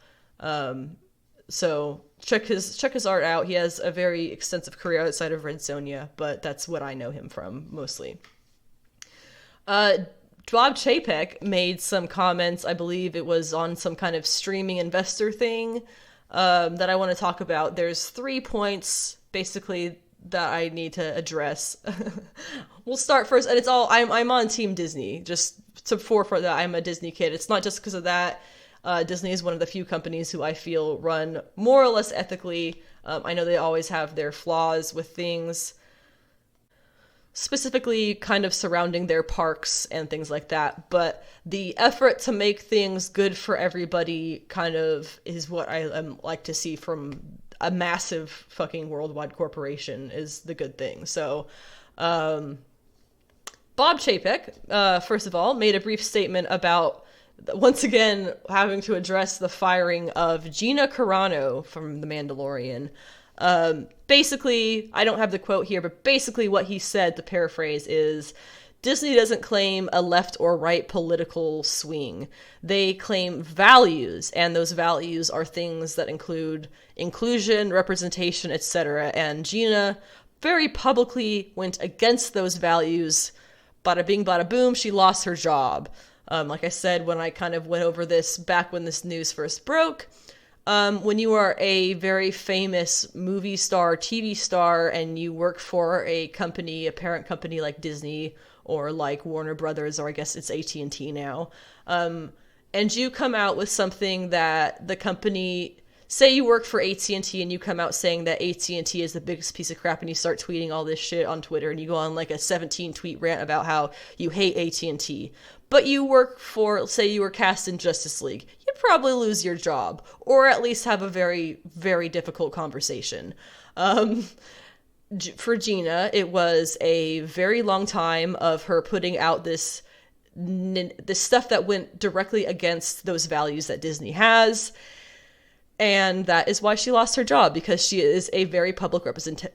So check his art out. He has a very extensive career outside of Red Sonja, but that's what I know him from mostly. Bob Chapek made some comments, I believe it was on some kind of streaming investor thing, that I want to talk about. There's 3 points, basically, that I need to address. We'll start first, and it's all, I'm on Team Disney, just to forefront that I'm a Disney kid. It's not just because of that. Disney is one of the few companies who I feel run more or less ethically. I know they always have their flaws with things, specifically kind of surrounding their parks and things like that, but the effort to make things good for everybody kind of is what I like to see from a massive fucking worldwide corporation, is the good thing. So, Bob Chapek, first of all, made a brief statement about, once again, having to address the firing of Gina Carano from The Mandalorian. Basically, I don't have the quote here, but basically what he said, to paraphrase, is Disney doesn't claim a left or right political swing. They claim values, and those values are things that include inclusion, representation, etc. And Gina very publicly went against those values. Bada bing, bada boom, she lost her job. Like I said, when I kind of went over this back when this news first broke, when you are a very famous movie star, TV star, and you work for a company, a parent company like Disney or like Warner Brothers, or I guess it's AT&T now, and you come out with something that the company, say you work for AT&T and you come out saying that AT&T is the biggest piece of crap, and you start tweeting all this shit on Twitter, and you go on like a 17 tweet rant about how you hate AT&T, but you work for, say you were cast in Justice League, you'd probably lose your job, or at least have a very, very difficult conversation. For Gina, it was a very long time of her putting out this the stuff that went directly against those values that Disney has. And that is why she lost her job, because she is a very public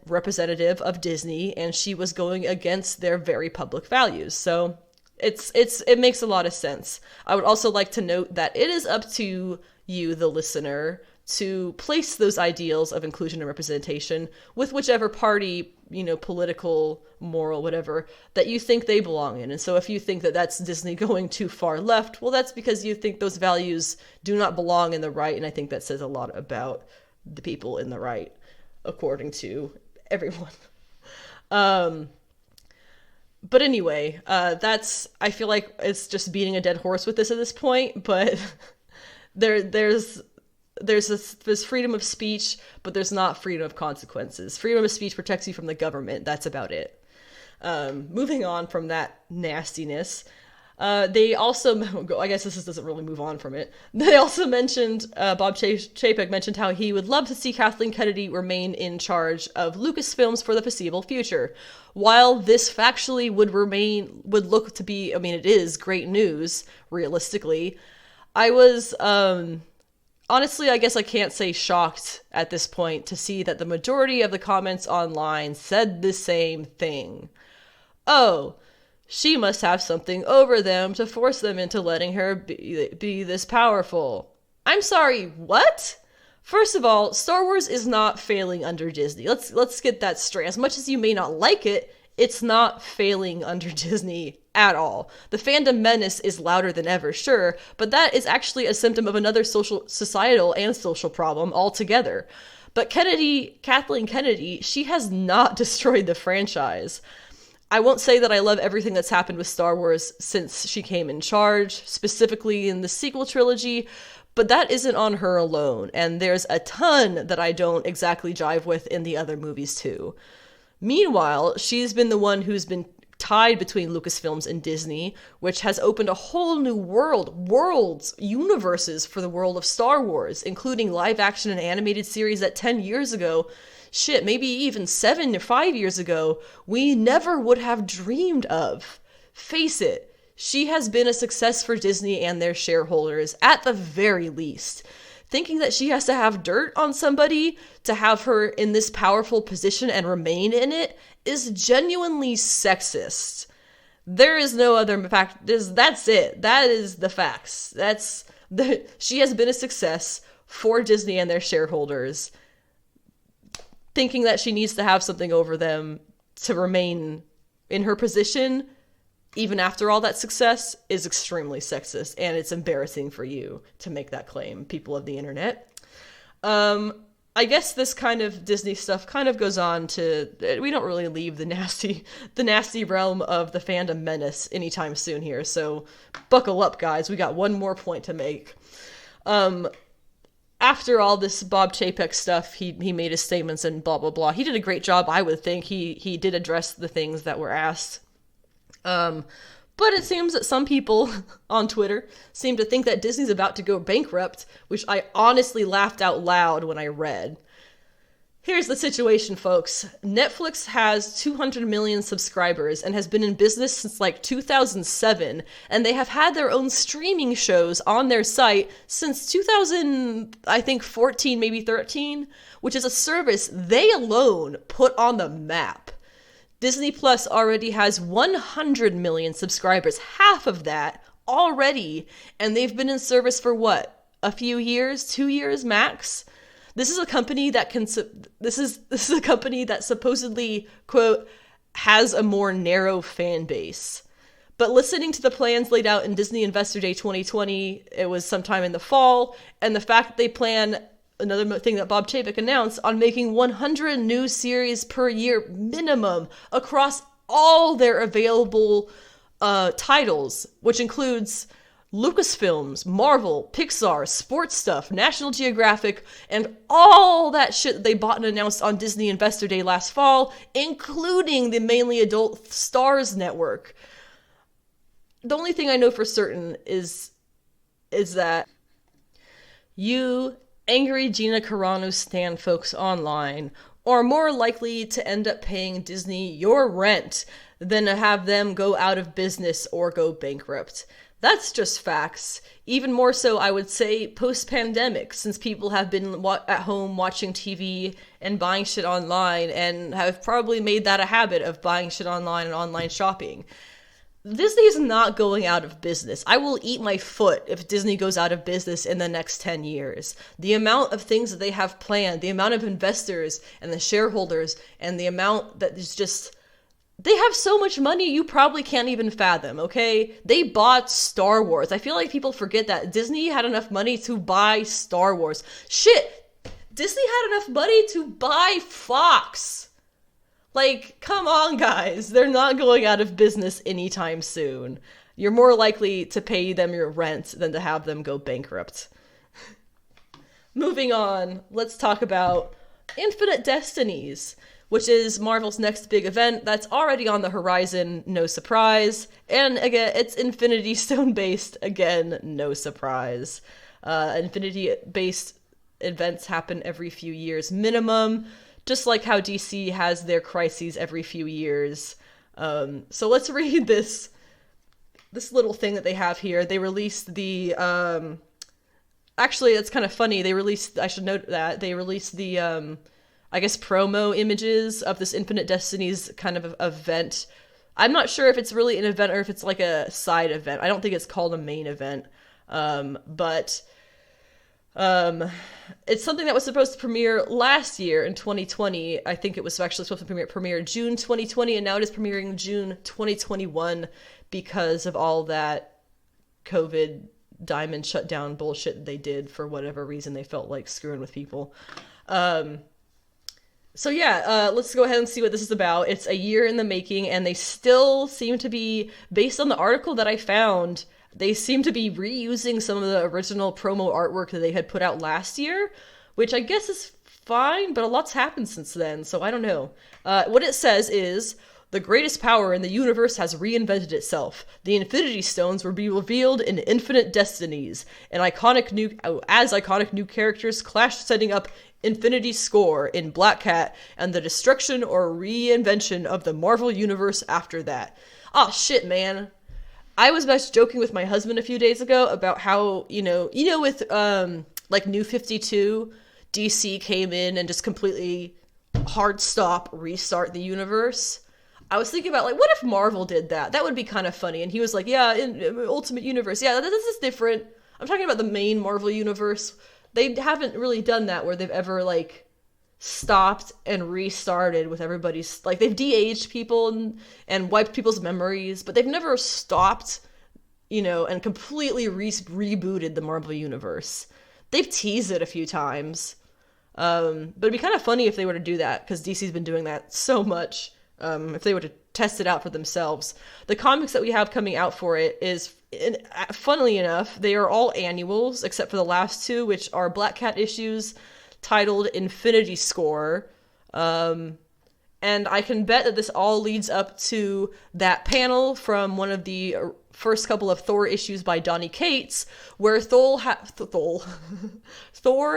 representative of Disney, and she was going against their very public values. So it makes a lot of sense. I would also like to note that it is up to you, the listener, to place those ideals of inclusion and representation with whichever party, political, moral, whatever, that you think they belong in. And so if you think that that's Disney going too far left, well, that's because you think those values do not belong in the right. And I think that says a lot about the people in the right, according to everyone. But anyway, I feel like it's just beating a dead horse with this at this point, but there's freedom of speech, but there's not freedom of consequences. Freedom of speech protects you from the government. That's about it. Moving on from that nastiness, they also, I guess this doesn't really move on from it. They also mentioned, Bob Chapek mentioned how he would love to see Kathleen Kennedy remain in charge of Lucasfilms for the foreseeable future. While this factually would look to be, it is great news, realistically, I was, honestly, I guess I can't say shocked at this point to see that the majority of the comments online said the same thing. Oh, she must have something over them to force them into letting her be this powerful. I'm sorry, what? First of all, Star Wars is not failing under Disney. Let's get that straight. As much as you may not like it, it's not failing under Disney at all. The fandom menace is louder than ever, sure, but that is actually a symptom of another societal and social problem altogether. But Kathleen Kennedy, she has not destroyed the franchise. I won't say that I love everything that's happened with Star Wars since she came in charge, specifically in the sequel trilogy, but that isn't on her alone, and there's a ton that I don't exactly jive with in the other movies too. Meanwhile, she's been the one who's been tied between Lucasfilms and Disney, which has opened a whole new universes for the world of Star Wars, including live action and animated series that 10 years ago, maybe even 7 or 5 years ago, we never would have dreamed of. Face it, she has been a success for Disney and their shareholders, at the very least. Thinking that she has to have dirt on somebody to have her in this powerful position and remain in it is genuinely sexist. There is no other fact. That's it. That is the facts. She has been a success for Disney and their shareholders. Thinking that she needs to have something over them to remain in her position, even after all that success, is extremely sexist, and it's embarrassing for you to make that claim, people of the internet. I guess this kind of Disney stuff kind of goes on to, we don't really leave the nasty realm of the fandom menace anytime soon here, so buckle up, guys. We got one more point to make. After all this Bob Chapek stuff, he made his statements and blah, blah, blah. He did a great job, I would think. He did address the things that were asked. But it seems that some people on Twitter seem to think that Disney's about to go bankrupt, which I honestly laughed out loud when I read. Here's the situation, folks. Netflix has 200 million subscribers and has been in business since like 2007, and they have had their own streaming shows on their site since 2014, maybe 13, which is a service they alone put on the map. Disney Plus already has 100 million subscribers, half of that already, and they've been in service for what? A few years, 2 years max? This is a company that this is a company that supposedly, quote, has a more narrow fan base. But listening to the plans laid out in Disney Investor Day 2020, it was sometime in the fall, and the fact that they plan, another thing that Bob Chapek announced, on making 100 new series per year minimum across all their available titles, which includes Lucasfilms, Marvel, Pixar, sports stuff, National Geographic, and all that shit they bought and announced on Disney Investor Day last fall, including the mainly adult Starz network. The only thing I know for certain is that you angry Gina Carano stan folks online are more likely to end up paying Disney your rent than to have them go out of business or go bankrupt. That's just facts. Even more so, I would say, post-pandemic, since people have been at home watching TV and buying shit online, and have probably made that a habit of buying shit online and online shopping. Disney is not going out of business. I will eat my foot if Disney goes out of business in the next 10 years. The amount of things that they have planned, the amount of investors and the shareholders, and the amount that is just... They have so much money you probably can't even fathom, okay? They bought Star Wars. I feel like people forget that Disney had enough money to buy Star Wars. Shit! Disney had enough money to buy Fox! Like, come on, guys. They're not going out of business anytime soon. You're more likely to pay them your rent than to have them go bankrupt. Moving on, let's talk about Infinite Destinies, which is Marvel's next big event that's already on the horizon, no surprise. And again, it's Infinity Stone based, again, no surprise. Infinity-based events happen every few years minimum, just like how DC has their crises every few years. So let's read this little thing that they have here. They released the... Actually, it's kind of funny. I should note that, they released the... I guess promo images of this Infinite Destinies kind of event. I'm not sure if it's really an event or if it's like a side event. I don't think it's called a main event. But it's something that was supposed to premiere last year in 2020. I think it was actually supposed to premiere June 2020, and now it is premiering June 2021 because of all that COVID diamond shutdown bullshit they did for whatever reason they felt like screwing with people. So yeah, let's go ahead and see what this is about. It's a year in the making, and they still seem to be, based on the article that I found, they seem to be reusing some of the original promo artwork that they had put out last year, which I guess is fine, but a lot's happened since then, so I don't know. What it says is, the greatest power in the universe has reinvented itself. The Infinity Stones will be revealed in Infinite Destinies, as iconic new characters clash, setting up Infinity Score in Black Cat and the destruction or reinvention of the Marvel Universe after that. Oh shit, man. I was just joking with my husband a few days ago about how, with, like, New 52, DC came in and just completely hard stop, restart the universe. I was thinking about, like, what if Marvel did that? That would be kind of funny. And he was like, yeah, in Ultimate Universe. Yeah, this is different. I'm talking about the main Marvel Universe. They haven't really done that where they've ever, like, stopped and restarted with everybody's... Like, they've de-aged people and wiped people's memories, but they've never stopped, and completely rebooted the Marvel Universe. They've teased it a few times. But it'd be kind of funny if they were to do that, because DC's been doing that so much. If they were to test it out for themselves. The comics that we have coming out for it is, funnily enough, they are all annuals, except for the last two, which are Black Cat issues titled Infinity Score. And I can bet that this all leads up to that panel from one of the first couple of Thor issues by Donny Cates, where Thor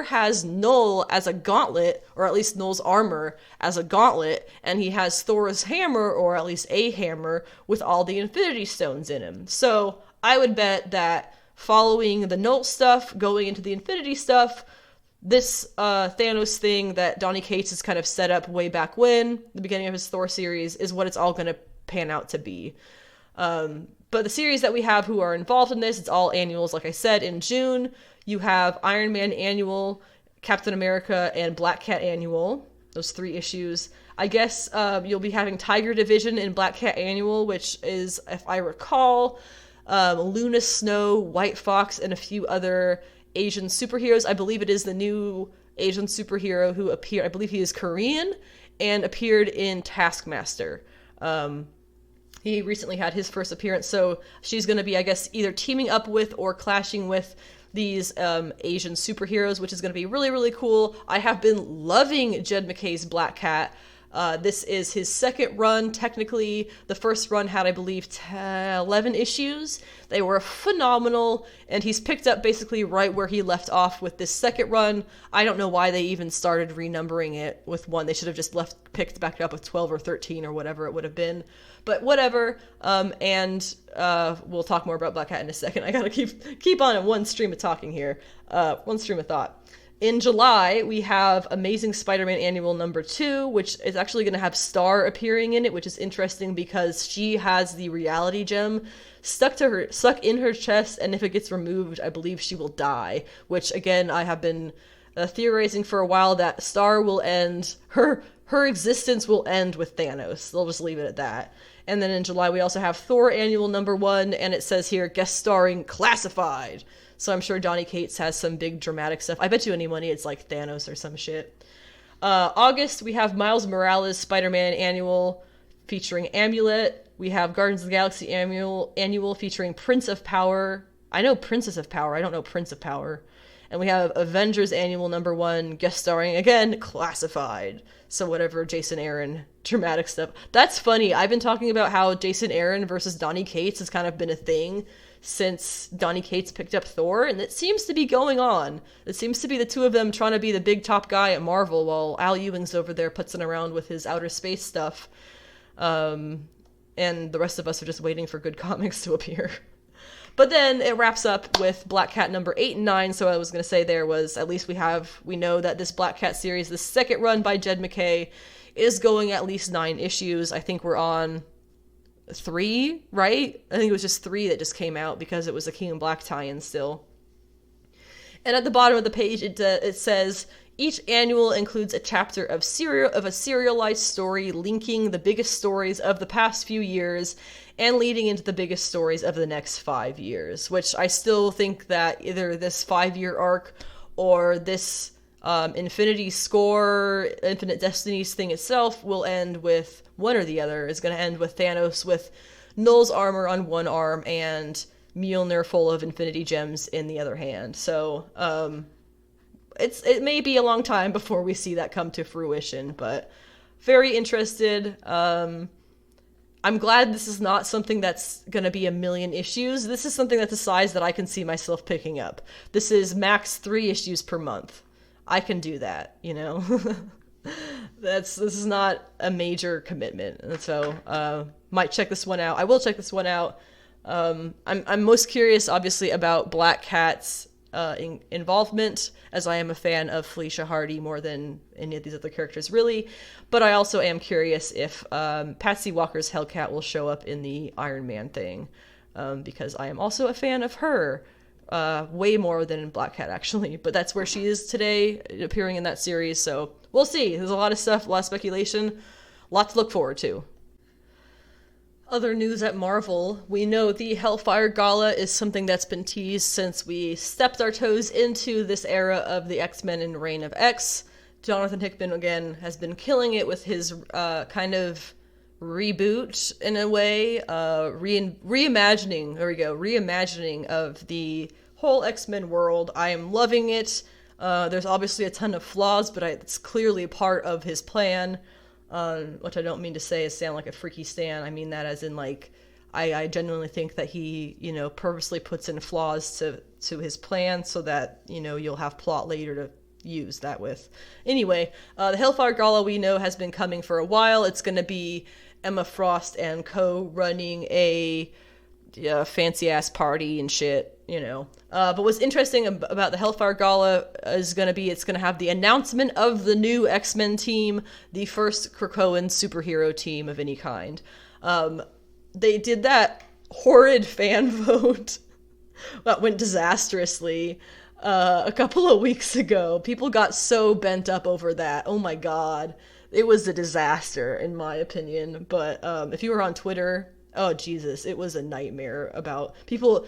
has Null as a gauntlet, or at least Null's armor as a gauntlet, and he has Thor's hammer, or at least a hammer, with all the Infinity Stones in him. So I would bet that following the Null stuff, going into the Infinity stuff, this Thanos thing that Donny Cates has kind of set up way back when, the beginning of his Thor series, is what it's all going to pan out to be. But the series that we have who are involved in this, it's all annuals, like I said. In June, you have Iron Man Annual, Captain America, and Black Cat Annual. Those 3 issues. I guess you'll be having Tiger Division in Black Cat Annual, which is, if I recall, Luna Snow, White Fox, and a few other Asian superheroes. I believe it is the new Asian superhero who appeared, I believe he is Korean, and appeared in Taskmaster. He recently had his first appearance, so she's going to be, I guess, either teaming up with or clashing with these Asian superheroes, which is going to be really, really cool. I have been loving Jed McKay's Black Cat. This is his second run. Technically, the first run had, I believe, 11 issues. They were phenomenal, and he's picked up basically right where he left off with this second run. I don't know why they even started renumbering it with 1. They should have just picked back up with 12 or 13 or whatever it would have been. But whatever, and we'll talk more about Black Cat in a second. I gotta keep on in one stream of talking here, one stream of thought. In July, we have Amazing Spider-Man Annual number 2, which is actually going to have Star appearing in it, which is interesting because she has the reality gem stuck in her chest, and if it gets removed, I believe she will die, which, again, I have been theorizing for a while that Star will end, her existence will end with Thanos. They'll just leave it at that. And then in July, we also have Thor Annual number 1, and it says here, guest starring Classified. So I'm sure Donny Cates has some big dramatic stuff. I bet you any money it's like Thanos or some shit. August, we have Miles Morales Spider-Man Annual featuring Amulet. We have Guardians of the Galaxy Annual featuring Prince of Power. I know Princess of Power. I don't know Prince of Power. And we have Avengers Annual number 1, guest starring, again, Classified. So whatever Jason Aaron dramatic stuff. That's funny. I've been talking about how Jason Aaron versus Donny Cates has kind of been a thing since Donny Cates picked up Thor, and it seems to be going on. It seems to be the two of them trying to be the big top guy at Marvel, while Al Ewing's over there putzing around with his outer space stuff. And the rest of us are just waiting for good comics to appear. But then it wraps up with Black Cat number 8 and 9, so I was going to say there was, at least we know that this Black Cat series, the second run by Jed Mckay, is going at least 9 issues. I think we're on 3, right? I think it was just 3 that just came out because it was a King in Black tie-in still. And at the bottom of the page, it says, each annual includes a chapter of a serialized story linking the biggest stories of the past few years and leading into the biggest stories of the next 5 years, which I still think that either this 5-year arc or this Infinite Destinies thing itself will end with one or the other. Is going to end with Thanos with Null's armor on one arm and Mjolnir full of Infinity Gems in the other hand. So it may be a long time before we see that come to fruition, but very interested. I'm glad this is not something that's going to be 1 million issues. This is something that's a size that I can see myself picking up. This is max 3 issues per month. I can do that, you know? This is not a major commitment. And so, might check this one out. I will check this one out. I'm most curious, obviously, about Black Cat's involvement, as I am a fan of Felicia Hardy more than any of these other characters, really. But I also am curious if Patsy Walker's Hellcat will show up in the Iron Man thing, because I am also a fan of her, way more than in Black Cat, actually. But that's where she is today, appearing in that series, so we'll see. There's a lot of stuff, a lot of speculation, a lot to look forward to. Other news at Marvel, we know the Hellfire Gala is something that's been teased since we stepped our toes into this era of the X-Men and Reign of X. Jonathan Hickman, again, has been killing it with his kind of reboot, in a way, reimagining of the whole X-Men world. I am loving it. There's obviously a ton of flaws, but it's clearly part of his plan. Which I don't mean to sound like a freaky stan. I mean that as in, like, I genuinely think that he, purposely puts in flaws to his plan so that, you'll have plot later to use that with. Anyway, the Hellfire Gala, we know, has been coming for a while. It's going to be Emma Frost and co running a fancy-ass party and shit, But what's interesting about the Hellfire Gala is going to be, it's going to have the announcement of the new X-Men team, the first Krakoan superhero team of any kind. They did that horrid fan vote that went disastrously a couple of weeks ago. People got so bent up over that. Oh my god. It was a disaster, in my opinion. But if you were on Twitter... Oh, Jesus, it was a nightmare about people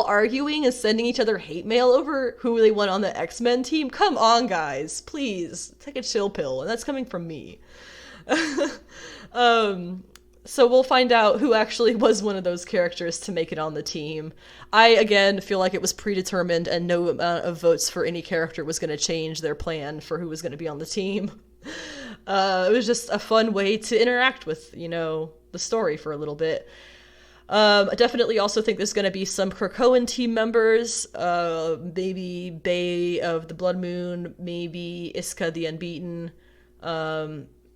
arguing and sending each other hate mail over who they want on the X-Men team. Come on, guys, please, take a chill pill, and that's coming from me. So we'll find out who actually was one of those characters to make it on the team. I, again, feel like it was predetermined and no amount of votes for any character was going to change their plan for who was going to be on the team. It was just a fun way to interact with, the story for a little bit. I definitely also think there's going to be some Krakoan team members, maybe Bay of the Blood Moon, maybe Iska the Unbeaten,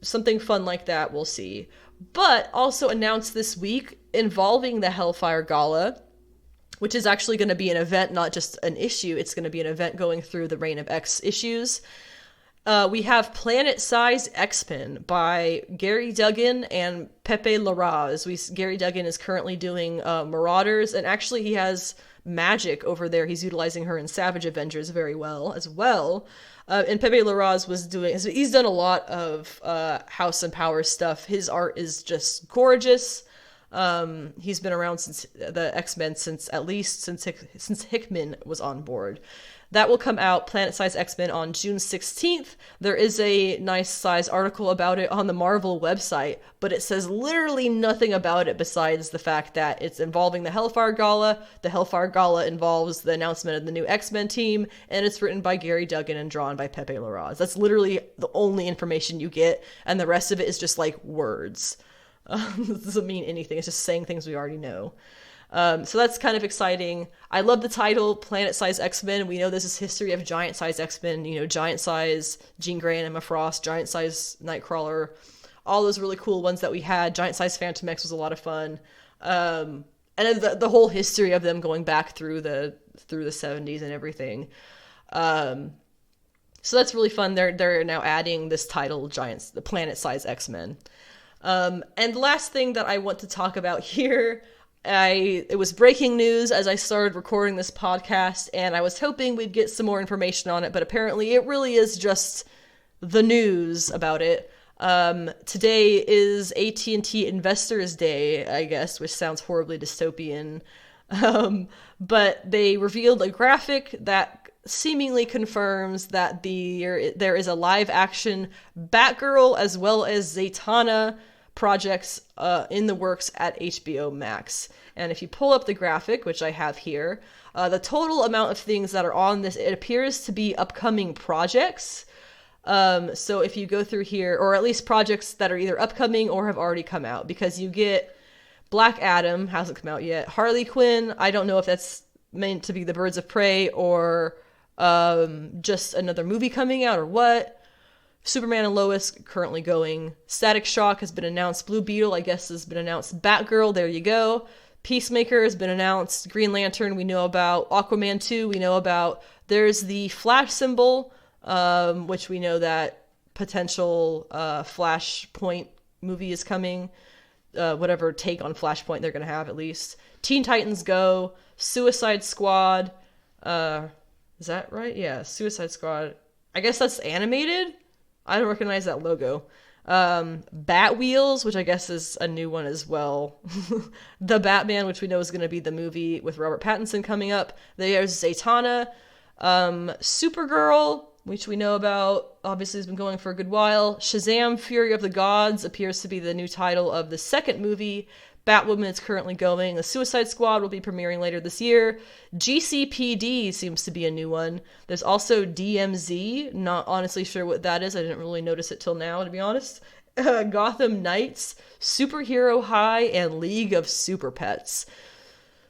something fun like that, we'll see. But also announced this week involving the Hellfire Gala, which is actually going to be an event, not just an issue. It's going to be an event going through the Reign of X issues. We have Planet-Size X-Men by Gary Duggan and Pepe Larraz. Gary Duggan is currently doing Marauders, and actually he has Magic over there. He's utilizing her in Savage Avengers very well as well. And Pepe Larraz he's done a lot of House and Power stuff. His art is just gorgeous. He's been around since the X-Men since Hickman was on board. That will come out, Planet-Size X-Men, on June 16th. There is a nice size article about it on the Marvel website, but it says literally nothing about it besides the fact that it's involving the Hellfire Gala. The Hellfire Gala involves the announcement of the new X-Men team, and it's written by Gary Duggan and drawn by Pepe Larraz. That's literally the only information you get, and the rest of it is just like words. It doesn't mean anything. It's just saying things we already know. So that's kind of exciting. I love the title, Planet-Size X-Men. We know this is history of giant-size X-Men, giant-size Jean Grey and Emma Frost, giant-size Nightcrawler, all those really cool ones that we had. Giant-size Phantom X was a lot of fun. And the whole history of them going back through the 70s and everything. So that's really fun. They're now adding this title, the Planet-Size X-Men. And the last thing that I want to talk about here, it was breaking news as I started recording this podcast, and I was hoping we'd get some more information on it, but apparently it really is just the news about it. Today is AT&T Investors Day, I guess, which sounds horribly dystopian. But they revealed a graphic that seemingly confirms that there is a live-action Batgirl as well as Zatanna projects in the works at HBO Max. And if you pull up the graphic, which I have here, the total amount of things that are on this, it appears to be upcoming projects. So if you go through here, or at least projects that are either upcoming or have already come out, because you get Black Adam, hasn't come out yet. Harley Quinn, I don't know if that's meant to be the Birds of Prey or just another movie coming out or what. Superman and Lois currently going. Static Shock has been announced. Blue Beetle, I guess, has been announced. Batgirl, there you go. Peacemaker has been announced. Green Lantern, we know about. Aquaman 2, we know about. There's the Flash symbol, which we know that potential Flashpoint movie is coming. Whatever take on Flashpoint they're going to have, at least. Teen Titans Go. Suicide Squad. Is that right? Yeah, Suicide Squad. I guess that's animated? I don't recognize that logo. Bat Wheels, which I guess is a new one as well. The Batman, which we know is going to be the movie with Robert Pattinson coming up. There's Zatanna. Supergirl, which we know about, obviously has been going for a good while. Shazam! Fury of the Gods appears to be the new title of the second movie. Batwoman is currently going. The Suicide Squad will be premiering later this year. GCPD seems to be a new one. There's also DMZ. Not honestly sure what that is. I didn't really notice it till now, to be honest. Gotham Knights, Superhero High, and League of Super Pets.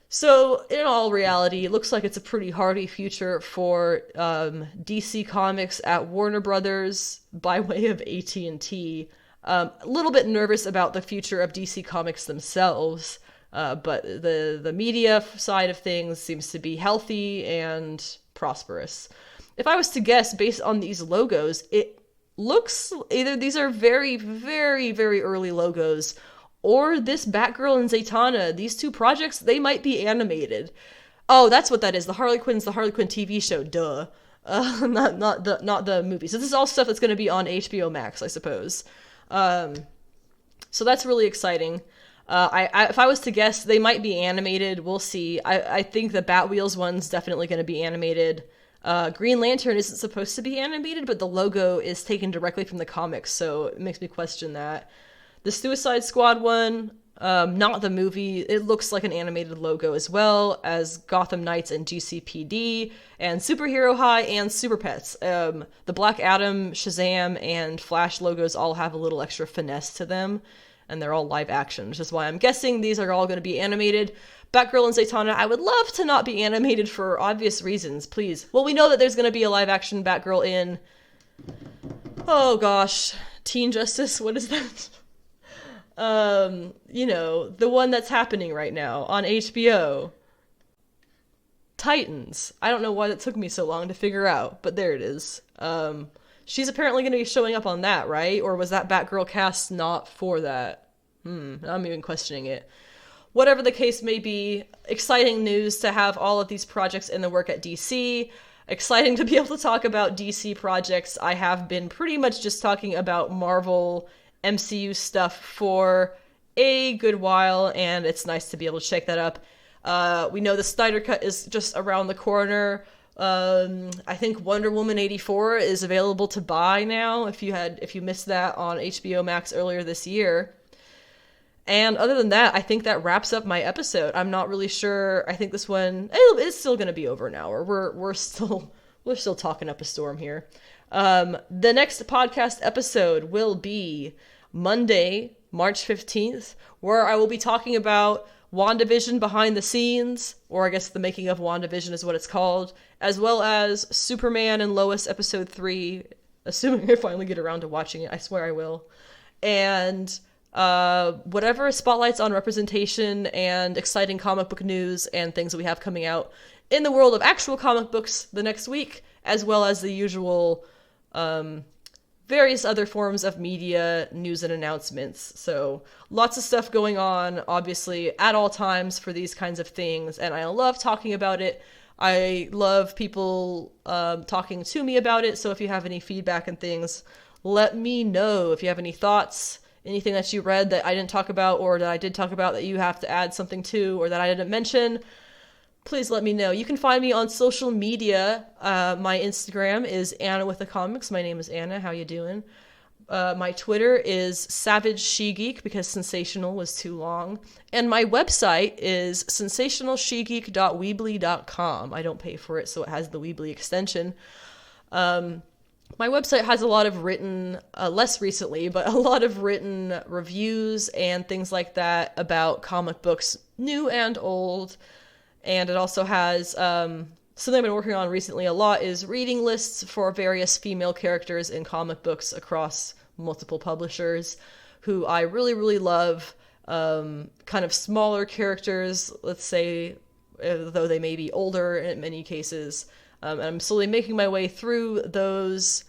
So, in all reality, it looks like it's a pretty hearty future for DC Comics at Warner Brothers by way of AT&T. A little bit nervous about the future of DC Comics themselves, but the media side of things seems to be healthy and prosperous. If I was to guess based on these logos, it looks either these are very, very, very early logos, or this Batgirl and Zatanna, these two projects, they might be animated. Oh, that's what that is. The Harley Quinn TV show, duh. Not the movie. So this is all stuff that's going to be on HBO Max, I suppose. So that's really exciting. If I was to guess, they might be animated. We'll see. I think the Batwheels one's definitely going to be animated. Green Lantern isn't supposed to be animated, but the logo is taken directly from the comics, so it makes me question that. The Suicide Squad one, Not the movie. It looks like an animated logo as well as Gotham Knights and GCPD and Superhero High and Super Pets. The Black Adam, Shazam, and Flash logos all have a little extra finesse to them, and they're all live action, which is why I'm guessing these are all going to be animated. Batgirl and Zatanna, I would love to not be animated for obvious reasons, please. Well, we know that there's going to be a live action Batgirl in, oh gosh, Teen Justice, what is that? The one that's happening right now on HBO. Titans. I don't know why that took me so long to figure out, but there it is. She's apparently going to be showing up on that, right? Or was that Batgirl cast not for that? I'm even questioning it. Whatever the case may be, exciting news to have all of these projects in the work at DC. Exciting to be able to talk about DC projects. I have been pretty much just talking about Marvel MCU stuff for a good while, and it's nice to be able to shake that up. We know the Snyder Cut is just around the corner. I think Wonder Woman 84 is available to buy now if you missed that on HBO Max earlier this year. And other than that, I think that wraps up my episode. I'm not really sure. I think this one it's still going to be over an hour. We're still talking up a storm here. The next podcast episode will be Monday, March 15th, where I will be talking about WandaVision behind the scenes, or I guess the Making of WandaVision is what it's called, as well as Superman and Lois episode 3, assuming I finally get around to watching it. I swear I will. And whatever spotlights on representation and exciting comic book news and things that we have coming out in the world of actual comic books the next week, as well as the usual various other forms of media, news, and announcements. So lots of stuff going on, obviously, at all times for these kinds of things, and I love talking about it. I love people talking to me about it, so if you have any feedback and things, let me know. If you have any thoughts, anything that you read that I didn't talk about or that I did talk about that you have to add something to or that I didn't mention, please let me know. You can find me on social media. My Instagram is Anna with the Comics. My name is Anna. How you doing? My Twitter is Savage She-Geek because Sensational was too long. And my website is sensationalshegeek.weebly.com. I don't pay for it, so it has the Weebly extension. My website has a lot of written, less recently, but a lot of written reviews and things like that about comic books, new and old. And it also has, something I've been working on recently a lot is reading lists for various female characters in comic books across multiple publishers who I really, really love. Kind of smaller characters, let's say, though they may be older in many cases. And I'm slowly making my way through those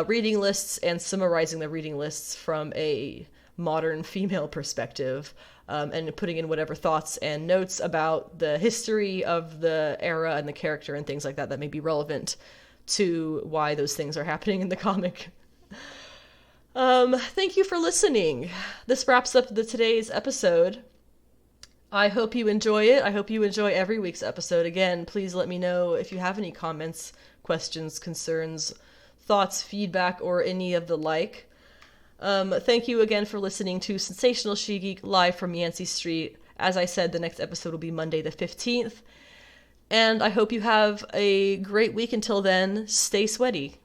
reading lists and summarizing the reading lists from a modern female perspective. And putting in whatever thoughts and notes about the history of the era and the character and things like that that may be relevant to why those things are happening in the comic. Thank you for listening. This wraps up today's episode. I hope you enjoy it. I hope you enjoy every week's episode. Again, please let me know if you have any comments, questions, concerns, thoughts, feedback, or any of the like. Thank you again for listening to Sensational She-Geek live from YancySt. As I said, the next episode will be Monday the 15th. And I hope you have a great week until then. Stay sweaty.